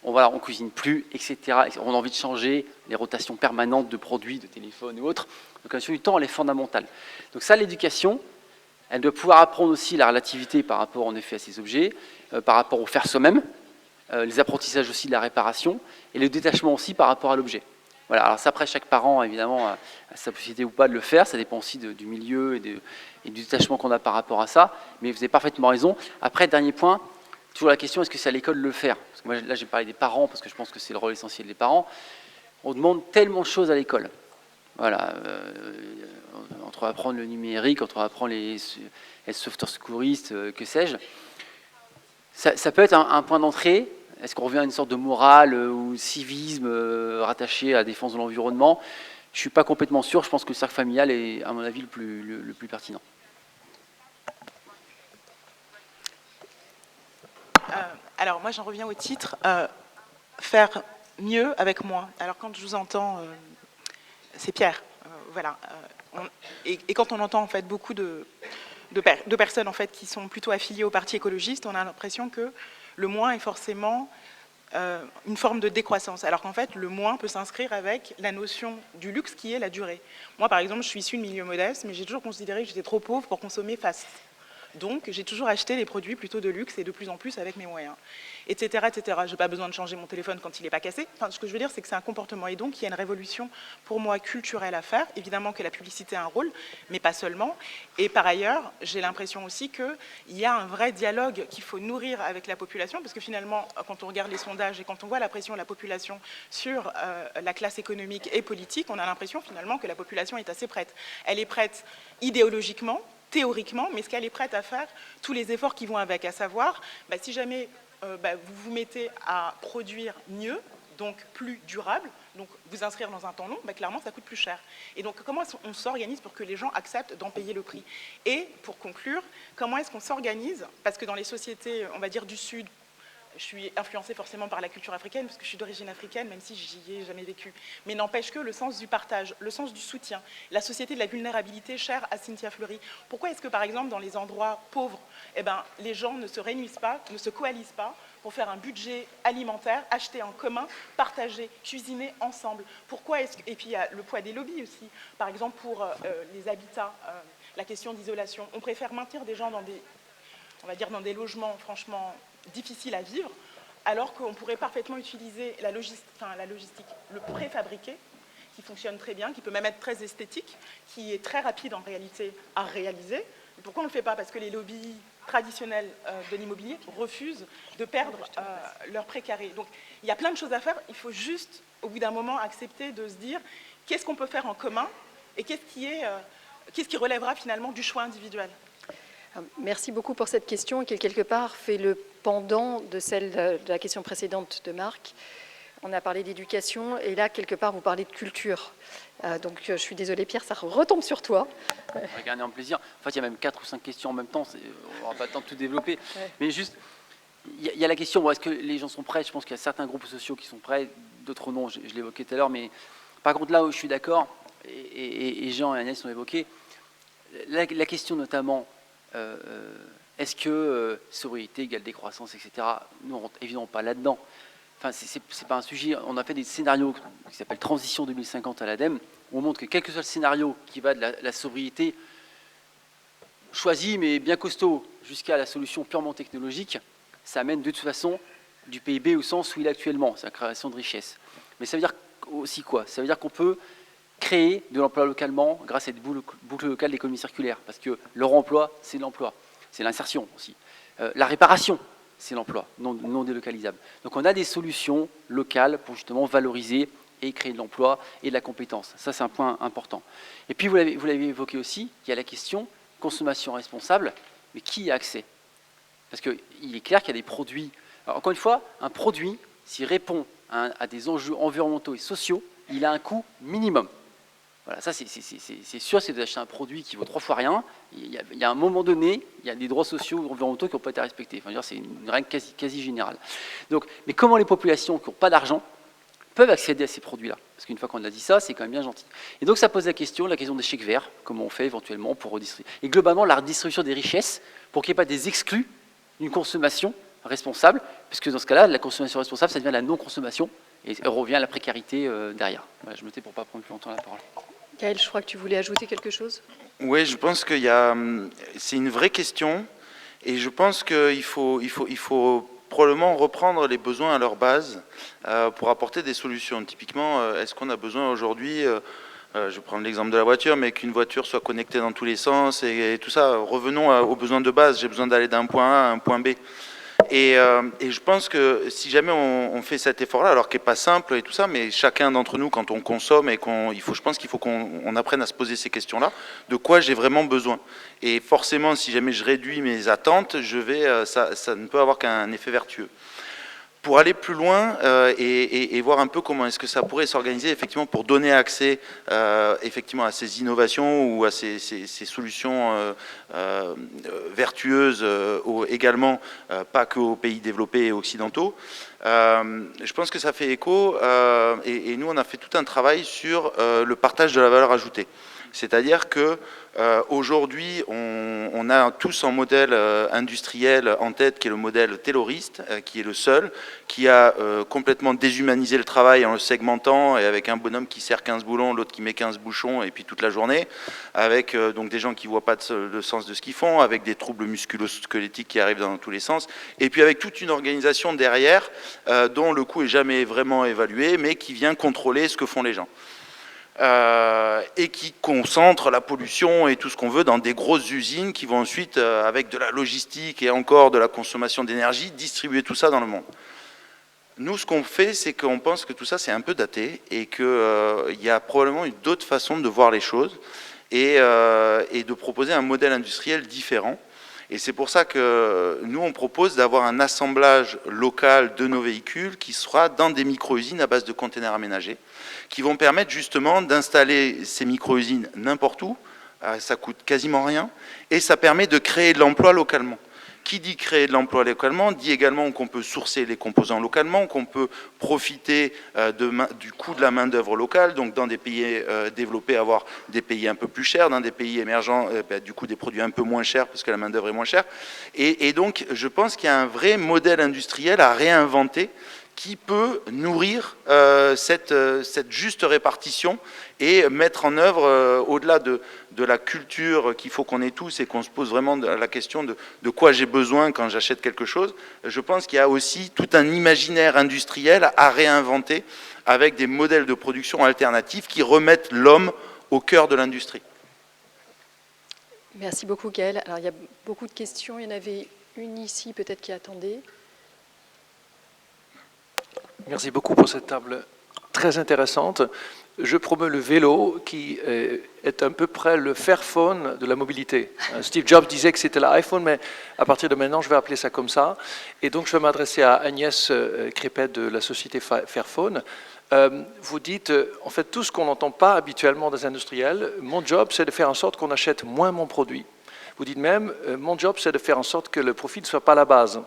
on cuisine plus, etc. On a envie de changer, les rotations permanentes de produits, de téléphones ou autres. Donc la notion du temps, elle est fondamentale. Donc ça, l'éducation, elle doit pouvoir apprendre aussi la relativité par rapport en effet à ces objets, par rapport au faire soi-même, les apprentissages aussi de la réparation, et le détachement aussi par rapport à l'objet. Voilà, alors ça, après, chaque parent, évidemment, a sa possibilité ou pas de le faire, ça dépend aussi du milieu et du détachement qu'on a par rapport à ça, mais vous avez parfaitement raison. Après, dernier point, toujours la question, est-ce que c'est à l'école de le faire? Parce que moi, là, j'ai parlé des parents, parce que je pense que c'est le rôle essentiel des parents. On demande tellement de choses à l'école. Voilà, entre apprendre le numérique, entre apprendre les sauveteurs secouristes, que sais-je. Ça peut être un point d'entrée. Est-ce qu'on revient à une sorte de morale ou civisme rattaché à la défense de l'environnement? Je ne suis pas complètement sûr. Je pense que le cercle familial est, à mon avis, le plus pertinent. Alors moi j'en reviens au titre, faire mieux avec moins. Alors quand je vous entends, c'est Pierre, voilà. Et quand on entend en fait beaucoup de personnes en fait qui sont plutôt affiliées au parti écologiste, on a l'impression que le moins est forcément une forme de décroissance. Alors qu'en fait le moins peut s'inscrire avec la notion du luxe qui est la durée. Moi par exemple je suis issue de milieu modeste, mais j'ai toujours considéré que j'étais trop pauvre pour consommer fast. Donc, j'ai toujours acheté des produits plutôt de luxe et de plus en plus avec mes moyens, etc. etc. Je n'ai pas besoin de changer mon téléphone quand il n'est pas cassé. Enfin, ce que je veux dire, c'est que c'est un comportement. Et donc, il y a une révolution, pour moi, culturelle à faire. Évidemment que la publicité a un rôle, mais pas seulement. Et par ailleurs, j'ai l'impression aussi qu'il y a un vrai dialogue qu'il faut nourrir avec la population, parce que finalement, quand on regarde les sondages et quand on voit la pression de la population sur la classe économique et politique, on a l'impression finalement que la population est assez prête. Elle est prête idéologiquement, théoriquement, mais est-ce qu'elle est prête à faire tous les efforts qui vont avec, à savoir, si jamais vous vous mettez à produire mieux, donc plus durable, donc vous inscrire dans un temps long, clairement ça coûte plus cher. Et donc comment est-ce qu'on s'organise pour que les gens acceptent d'en payer le prix? Et pour conclure, comment est-ce qu'on s'organise? Parce que dans les sociétés, on va dire du Sud, je suis influencée forcément par la culture africaine, parce que je suis d'origine africaine, même si j'y ai jamais vécu. Mais n'empêche que le sens du partage, le sens du soutien, la société de la vulnérabilité chère à Cynthia Fleury. Pourquoi est-ce que, par exemple, dans les endroits pauvres, les gens ne se réunissent pas, ne se coalisent pas pour faire un budget alimentaire, acheter en commun, partager, cuisiner ensemble? Pourquoi est-ce que... Et puis il y a le poids des lobbies aussi. Par exemple, pour les habitats, la question d'isolation. On préfère maintenir des gens dans des, on va dire, dans des logements, franchement, difficile à vivre, alors qu'on pourrait parfaitement utiliser la logistique, le préfabriqué, qui fonctionne très bien, qui peut même être très esthétique, qui est très rapide en réalité à réaliser. Pourquoi on ne le fait pas? Parce que les lobbies traditionnels de l'immobilier refusent de perdre leur précaré. Donc il y a plein de choses à faire, il faut juste, au bout d'un moment, accepter de se dire qu'est-ce qu'on peut faire en commun et qu'est-ce qui relèvera finalement du choix individuel. Merci beaucoup pour cette question qui, quelque part, fait le pendant de celle de la question précédente de Marc. On a parlé d'éducation et là, quelque part, vous parlez de culture. Donc, je suis désolée, Pierre, ça retombe sur toi. Regardez en plaisir. En fait, il y a même 4 ou 5 questions en même temps. On n'aura pas le temps de tout développer. Ouais. Mais juste, il y a la question, est-ce que les gens sont prêts? Je pense qu'il y a certains groupes sociaux qui sont prêts, d'autres non, je l'évoquais tout à l'heure. Mais par contre, là où je suis d'accord, et Jean et Agnès l'ont évoqué, la question notamment, est-ce que sobriété égale décroissance, etc. Nous, on ne rentre évidemment pas là-dedans. Enfin, c'est pas un sujet. On a fait des scénarios qui s'appellent Transition 2050 à l'ADEME, où on montre que quel que soit le scénario qui va de la sobriété choisie, mais bien costaud, jusqu'à la solution purement technologique, ça amène de toute façon du PIB au sens où il est actuellement, c'est la création de richesse. Mais ça veut dire aussi quoi? Ça veut dire qu'on peut créer de l'emploi localement grâce à cette boucle locale d'économie circulaire, parce que le remploi, c'est l'emploi, c'est l'insertion aussi. La réparation, c'est l'emploi, non délocalisable. Donc on a des solutions locales pour justement valoriser et créer de l'emploi et de la compétence. Ça, c'est un point important. Et puis, vous l'avez évoqué aussi, il y a la question consommation responsable, mais qui y a accès? Parce qu'il est clair qu'il y a des produits. Alors, encore une fois, un produit, s'il répond à des enjeux environnementaux et sociaux, il a un coût minimum. Voilà, ça c'est sûr, c'est d'acheter un produit qui vaut 3 fois rien. Il y a un moment donné, il y a des droits sociaux ou environnementaux qui n'ont pas été respectés. Enfin, c'est une règle quasi générale. Donc, mais comment les populations qui n'ont pas d'argent peuvent accéder à ces produits-là? Parce qu'une fois qu'on a dit ça, c'est quand même bien gentil. Et donc ça pose la question des chèques verts, comment on fait éventuellement pour redistribuer. Et globalement, la redistribution des richesses, pour qu'il n'y ait pas des exclus d'une consommation responsable, puisque dans ce cas-là, la consommation responsable, ça devient la non-consommation, et on revient à la précarité derrière. Voilà, je me tais pour ne pas prendre plus longtemps la parole. Gaël, je crois que tu voulais ajouter quelque chose. Oui, je pense que c'est une vraie question, et je pense qu'il faut probablement reprendre les besoins à leur base pour apporter des solutions. Typiquement, est-ce qu'on a besoin aujourd'hui, je vais prendre l'exemple de la voiture, mais qu'une voiture soit connectée dans tous les sens et tout ça? Revenons aux besoins de base. J'ai besoin d'aller d'un point A à un point B. Et je pense que si jamais on fait cet effort-là, alors qu'il n'est pas simple et tout ça, mais chacun d'entre nous, quand on consomme, je pense qu'il faut qu'on apprenne à se poser ces questions-là, de quoi j'ai vraiment besoin. Et forcément, si jamais je réduis mes attentes, ça ne peut avoir qu'un effet vertueux. Pour aller plus loin et voir un peu comment est-ce que ça pourrait s'organiser effectivement pour donner accès effectivement à ces innovations ou à ces solutions vertueuses également, pas qu'aux pays développés et occidentaux. Je pense que ça fait écho et nous on a fait tout un travail sur le partage de la valeur ajoutée. C'est-à-dire que aujourd'hui, on a tous un modèle industriel en tête qui est le modèle tayloriste, qui est le seul, qui a complètement déshumanisé le travail en le segmentant et avec un bonhomme qui sert 15 boulons, l'autre qui met 15 bouchons et puis toute la journée, avec donc des gens qui ne voient pas le sens de ce qu'ils font, avec des troubles musculo-squelettiques qui arrivent dans tous les sens, et puis avec toute une organisation derrière dont le coût n'est jamais vraiment évalué, mais qui vient contrôler ce que font les gens. Et qui concentre la pollution et tout ce qu'on veut dans des grosses usines qui vont ensuite, avec de la logistique et encore de la consommation d'énergie, distribuer tout ça dans le monde. Nous, ce qu'on fait, c'est qu'on pense que tout ça, c'est un peu daté et qu'il y a probablement d'autres façons de voir les choses et de proposer un modèle industriel différent. Et c'est pour ça que nous, on propose d'avoir un assemblage local de nos véhicules qui sera dans des micro-usines à base de containers aménagés, qui vont permettre justement d'installer ces micro-usines n'importe où, ça coûte quasiment rien, et ça permet de créer de l'emploi localement. Qui dit créer de l'emploi localement, dit également qu'on peut sourcer les composants localement, qu'on peut profiter du coût de la main-d'œuvre locale, donc dans des pays développés, avoir des pays un peu plus chers, dans des pays émergents, du coup des produits un peu moins chers, parce que la main-d'œuvre est moins chère. Et donc, je pense qu'il y a un vrai modèle industriel à réinventer qui peut nourrir cette juste répartition et mettre en œuvre, au-delà de la culture qu'il faut qu'on ait tous et qu'on se pose vraiment la question de quoi j'ai besoin quand j'achète quelque chose, je pense qu'il y a aussi tout un imaginaire industriel à réinventer avec des modèles de production alternatifs qui remettent l'homme au cœur de l'industrie. Merci beaucoup, Gaël. Alors, il y a beaucoup de questions. Il y en avait une ici, peut-être, qui attendait. Merci beaucoup pour cette table très intéressante. je promeux le vélo qui est à peu près le Fairphone de la mobilité. Steve Jobs disait que c'était l'iPhone, mais à partir de maintenant, je vais appeler ça comme ça. Et donc, je vais m'adresser à Agnès Crépet de la société Fairphone. Vous dites, en fait, tout ce qu'on n'entend pas habituellement des industriels, mon job, c'est de faire en sorte qu'on achète moins mon produit. Vous dites même, mon job, c'est de faire en sorte que le profit ne soit pas la base.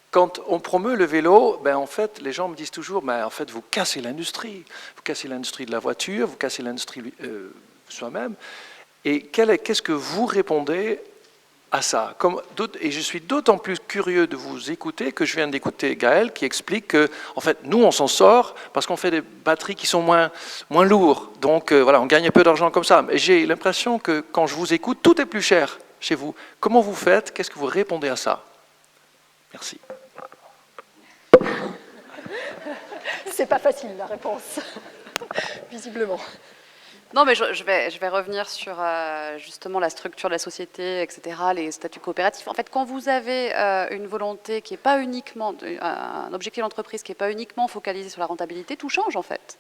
Quand on promeut le vélo, ben en fait, les gens me disent toujours, mais en fait, vous cassez l'industrie. Vous cassez l'industrie de la voiture, vous cassez l'industrie soi-même. Et qu'est-ce que vous répondez à ça? Et je suis d'autant plus curieux de vous écouter que je viens d'écouter Gaël qui explique que, en fait, nous, on s'en sort parce qu'on fait des batteries qui sont moins lourdes. Donc, voilà, on gagne un peu d'argent comme ça. Mais j'ai l'impression que quand je vous écoute, tout est plus cher chez vous. Comment vous faites? Qu'est-ce que vous répondez à ça? Merci. C'est pas facile la réponse, visiblement. Non, mais je vais revenir sur justement la structure de la société, etc., les statuts coopératifs. En fait, quand vous avez une volonté qui n'est pas uniquement, un objectif d'entreprise qui n'est pas uniquement focalisé sur la rentabilité, tout change en fait.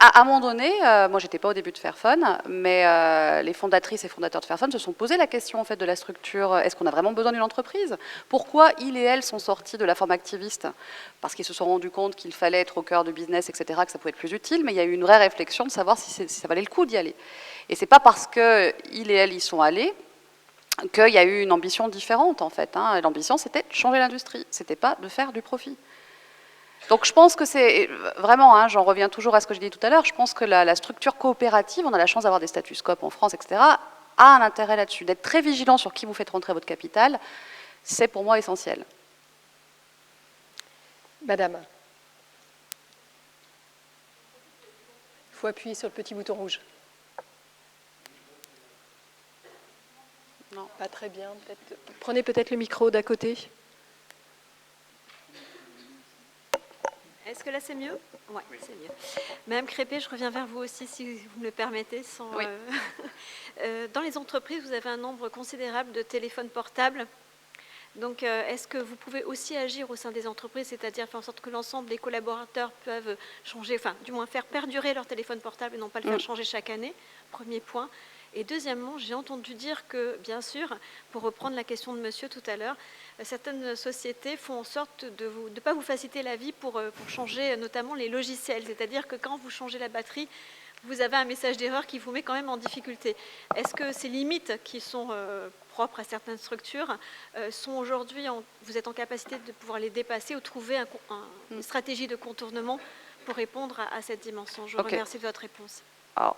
À un moment donné, moi j'étais pas au début de Fairphone, mais les fondatrices et fondateurs de Fairphone se sont posé la question en fait de la structure. Est-ce qu'on a vraiment besoin d'une entreprise? Pourquoi ils et elles sont sortis de la forme activiste? Parce qu'ils se sont rendus compte qu'il fallait être au cœur du business, etc., que ça pouvait être plus utile, mais il y a eu une vraie réflexion de savoir si ça valait le coup d'y aller. Et c'est pas parce qu'ils et elles y sont allés qu'il y a eu une ambition différente en fait. L'ambition c'était de changer l'industrie, c'était pas de faire du profit. Donc je pense que c'est vraiment, j'en reviens toujours à ce que je disais tout à l'heure, je pense que la structure coopérative, on a la chance d'avoir des statuts SCOP en France, etc., a un intérêt là-dessus. D'être très vigilant sur qui vous faites rentrer votre capital, c'est pour moi essentiel. Madame. Il faut appuyer sur le petit bouton rouge. Non, pas très bien. Prenez peut-être le micro d'à côté. Est-ce que là c'est mieux? Oui, c'est mieux. Madame Crépet, je reviens vers vous aussi si vous me le permettez. Oui. Dans les entreprises, vous avez un nombre considérable de téléphones portables. Donc, est-ce que vous pouvez aussi agir au sein des entreprises, c'est-à-dire faire en sorte que l'ensemble des collaborateurs peuvent changer, enfin, du moins faire perdurer leur téléphone portable et non pas le faire changer chaque année? Premier point. Et deuxièmement, j'ai entendu dire que, bien sûr, pour reprendre la question de monsieur tout à l'heure, certaines sociétés font en sorte de ne pas vous faciliter la vie pour changer notamment les logiciels. C'est-à-dire que quand vous changez la batterie, vous avez un message d'erreur qui vous met quand même en difficulté. Est-ce que ces limites qui sont propres à certaines structures sont aujourd'hui, vous êtes en capacité de pouvoir les dépasser ou trouver une stratégie de contournement pour répondre à cette dimension? Je vous remercie de votre réponse. Alors,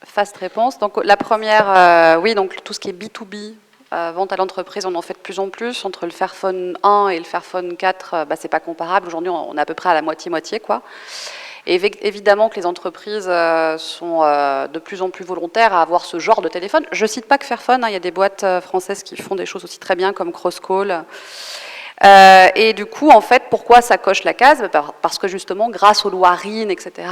fast réponse. Donc la première, oui, donc tout ce qui est B2B, vente à l'entreprise, on en fait de plus en plus. Entre le Fairphone 1 et le Fairphone 4, c'est pas comparable. Aujourd'hui, on est à peu près à la moitié-moitié, quoi. Et évidemment que les entreprises sont de plus en plus volontaires à avoir ce genre de téléphone. Je ne cite pas que Fairphone, il y a des boîtes françaises qui font des choses aussi très bien, comme Crosscall. Et du coup, en fait, pourquoi ça coche la case? Parce que justement, grâce aux lois RIN, etc.,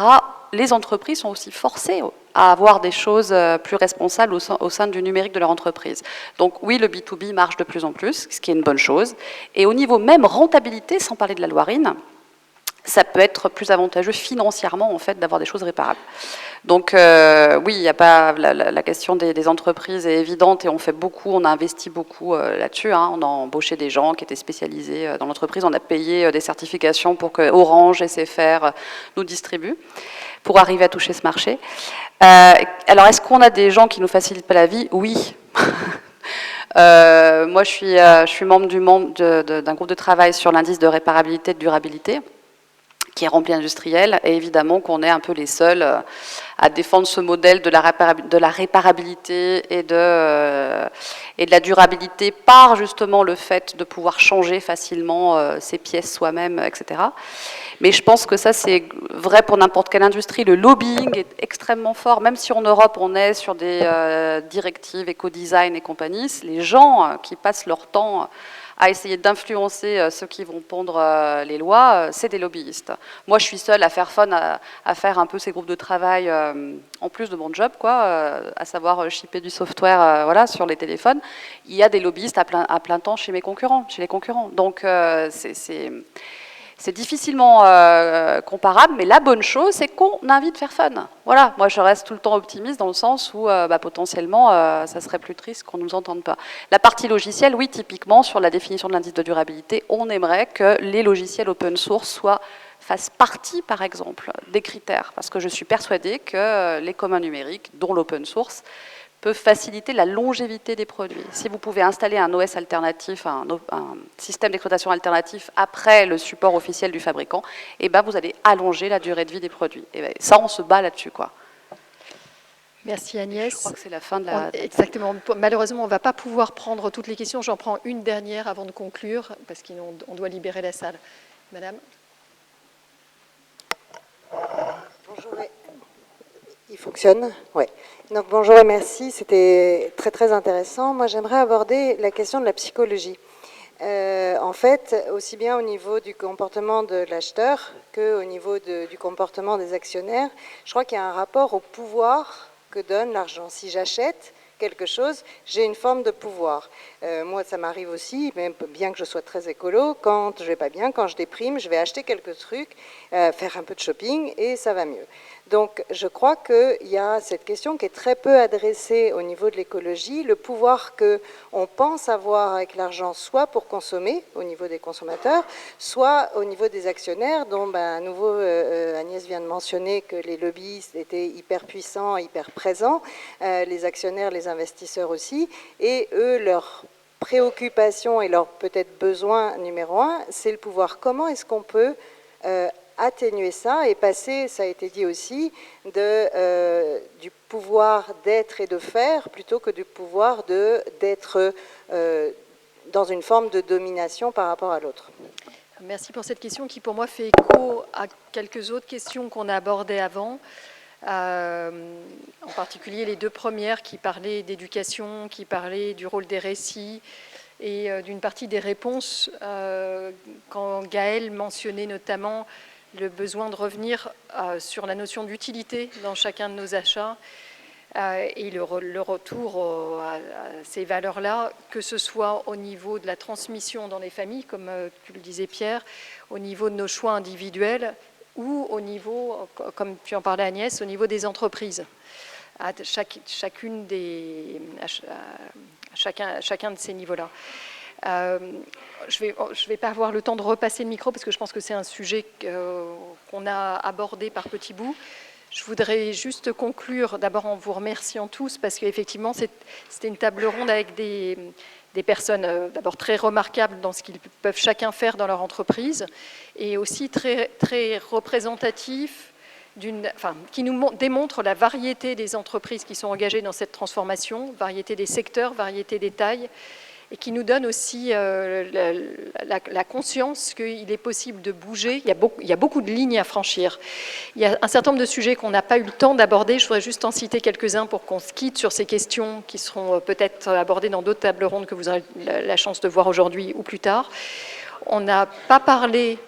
les entreprises sont aussi forcées à avoir des choses plus responsables au sein du numérique de leur entreprise. Donc oui, le B2B marche de plus en plus, ce qui est une bonne chose. Et au niveau même rentabilité, sans parler de la loi RIN, ça peut être plus avantageux financièrement en fait d'avoir des choses réparables. Donc oui, il n'y a pas la question des entreprises est évidente et on fait beaucoup, on a investi beaucoup là-dessus. On a embauché des gens qui étaient spécialisés dans l'entreprise, on a payé des certifications pour que Orange, SFR nous distribuent pour arriver à toucher ce marché. Alors est-ce qu'on a des gens qui nous facilitent pas la vie? Oui. Moi, je suis membre d'un groupe de travail sur l'indice de réparabilité et de durabilité, qui est rempli industriel, et évidemment qu'on est un peu les seuls à défendre ce modèle de la réparabilité et de la durabilité par justement le fait de pouvoir changer facilement ses pièces soi-même, etc. Mais je pense que ça c'est vrai pour n'importe quelle industrie. Le lobbying est extrêmement fort, même si en Europe on est sur des directives éco-design et compagnie, les gens qui passent leur temps à essayer d'influencer ceux qui vont pondre les lois, c'est des lobbyistes. Moi, je suis seule à Fairphone à faire un peu ces groupes de travail en plus de mon job, quoi, à savoir shipper du software voilà, sur les téléphones. Il y a des lobbyistes à plein temps chez les concurrents. Donc, C'est difficilement comparable, mais la bonne chose, c'est qu'on invite faire fun. Voilà, moi je reste tout le temps optimiste dans le sens où potentiellement, ça serait plus triste qu'on ne nous entende pas. La partie logicielle, oui, typiquement, sur la définition de l'indice de durabilité, on aimerait que les logiciels open source fassent partie, par exemple, des critères, parce que je suis persuadée que les communs numériques, dont l'open source, peuvent faciliter la longévité des produits. Si vous pouvez installer un OS alternatif, un système d'exploitation alternatif après le support officiel du fabricant, eh ben vous allez allonger la durée de vie des produits. Et ben, ça, on se bat là-dessus, quoi. Merci Agnès. Je crois que c'est la fin de la... Exactement. Malheureusement, on ne va pas pouvoir prendre toutes les questions. J'en prends une dernière avant de conclure, parce qu'on doit libérer la salle. Madame. Bonjour. Il fonctionne? Oui. Donc bonjour et merci, c'était très très intéressant. Moi j'aimerais aborder la question de la psychologie. En fait, aussi bien au niveau du comportement de l'acheteur qu'au niveau du comportement des actionnaires, je crois qu'il y a un rapport au pouvoir que donne l'argent. Si j'achète quelque chose, j'ai une forme de pouvoir. Moi, ça m'arrive aussi, même bien que je sois très écolo, quand je vais pas bien, quand je déprime, je vais acheter quelques trucs, faire un peu de shopping et ça va mieux. Donc, je crois qu'il y a cette question qui est très peu adressée au niveau de l'écologie, le pouvoir qu'on pense avoir avec l'argent, soit pour consommer au niveau des consommateurs, soit au niveau des actionnaires, dont à nouveau Agnès vient de mentionner que les lobbyistes étaient hyper puissants, hyper présents, les actionnaires, les investisseurs aussi, et eux, leur préoccupation et leur peut-être besoin numéro un, c'est le pouvoir. Comment est-ce qu'on peut atténuer ça et passer, ça a été dit aussi, du pouvoir d'être et de faire plutôt que du pouvoir d'être dans une forme de domination par rapport à l'autre. Merci pour cette question qui pour moi fait écho à quelques autres questions qu'on a abordées avant. En particulier les deux premières qui parlaient d'éducation, qui parlaient du rôle des récits et d'une partie des réponses quand Gaëlle mentionnait notamment le besoin de revenir sur la notion d'utilité dans chacun de nos achats et le retour à ces valeurs-là, que ce soit au niveau de la transmission dans les familles, comme tu le disais Pierre, au niveau de nos choix individuels ou au niveau, comme tu en parlais Agnès, au niveau des entreprises. À chacun de ces niveaux-là. Je vais pas avoir le temps de repasser le micro parce que je pense que c'est un sujet qu'on a abordé par petits bouts. Je voudrais juste conclure d'abord en vous remerciant tous parce qu'effectivement c'était une table ronde avec des personnes d'abord très remarquables dans ce qu'ils peuvent chacun faire dans leur entreprise et aussi très, très représentatifs qui nous démontre la variété des entreprises qui sont engagées dans cette transformation, variété des secteurs, variété des tailles, et qui nous donne aussi la conscience qu'il est possible de bouger. Il y a beaucoup de lignes à franchir. Il y a un certain nombre de sujets qu'on n'a pas eu le temps d'aborder. Je voudrais juste en citer quelques-uns pour qu'on se quitte sur ces questions qui seront peut-être abordées dans d'autres tables rondes que vous aurez la chance de voir aujourd'hui ou plus tard. On n'a pas parlé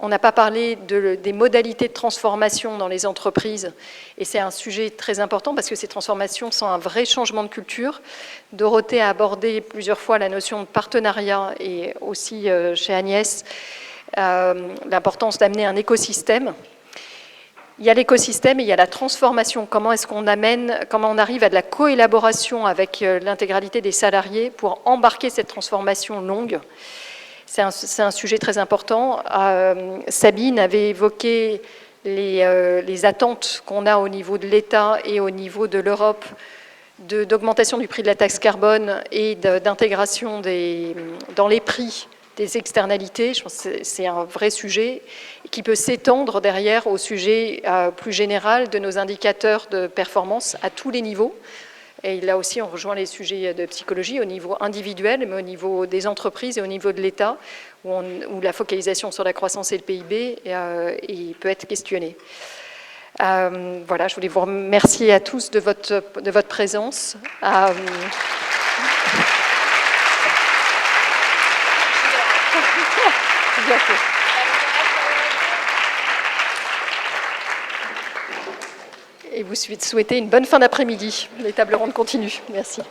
des modalités de transformation dans les entreprises, et c'est un sujet très important parce que ces transformations sont un vrai changement de culture. Dorothée a abordé plusieurs fois la notion de partenariat et aussi chez Agnès l'importance d'amener un écosystème. Il y a l'écosystème et il y a la transformation. Comment on arrive à de la coélaboration avec l'intégralité des salariés pour embarquer cette transformation longue. C'est un sujet très important. Sabine avait évoqué les attentes qu'on a au niveau de l'État et au niveau de l'Europe d'augmentation du prix de la taxe carbone et d'intégration dans les prix des externalités. Je pense que c'est un vrai sujet qui peut s'étendre derrière au sujet plus général de nos indicateurs de performance à tous les niveaux. Et là aussi, on rejoint les sujets de psychologie au niveau individuel, mais au niveau des entreprises et au niveau de l'État, où la focalisation sur la croissance et le PIB peut être questionnée. Voilà, je voulais vous remercier à tous de votre présence. Et vous souhaitez une bonne fin d'après-midi. Les tables rondes continuent. Merci.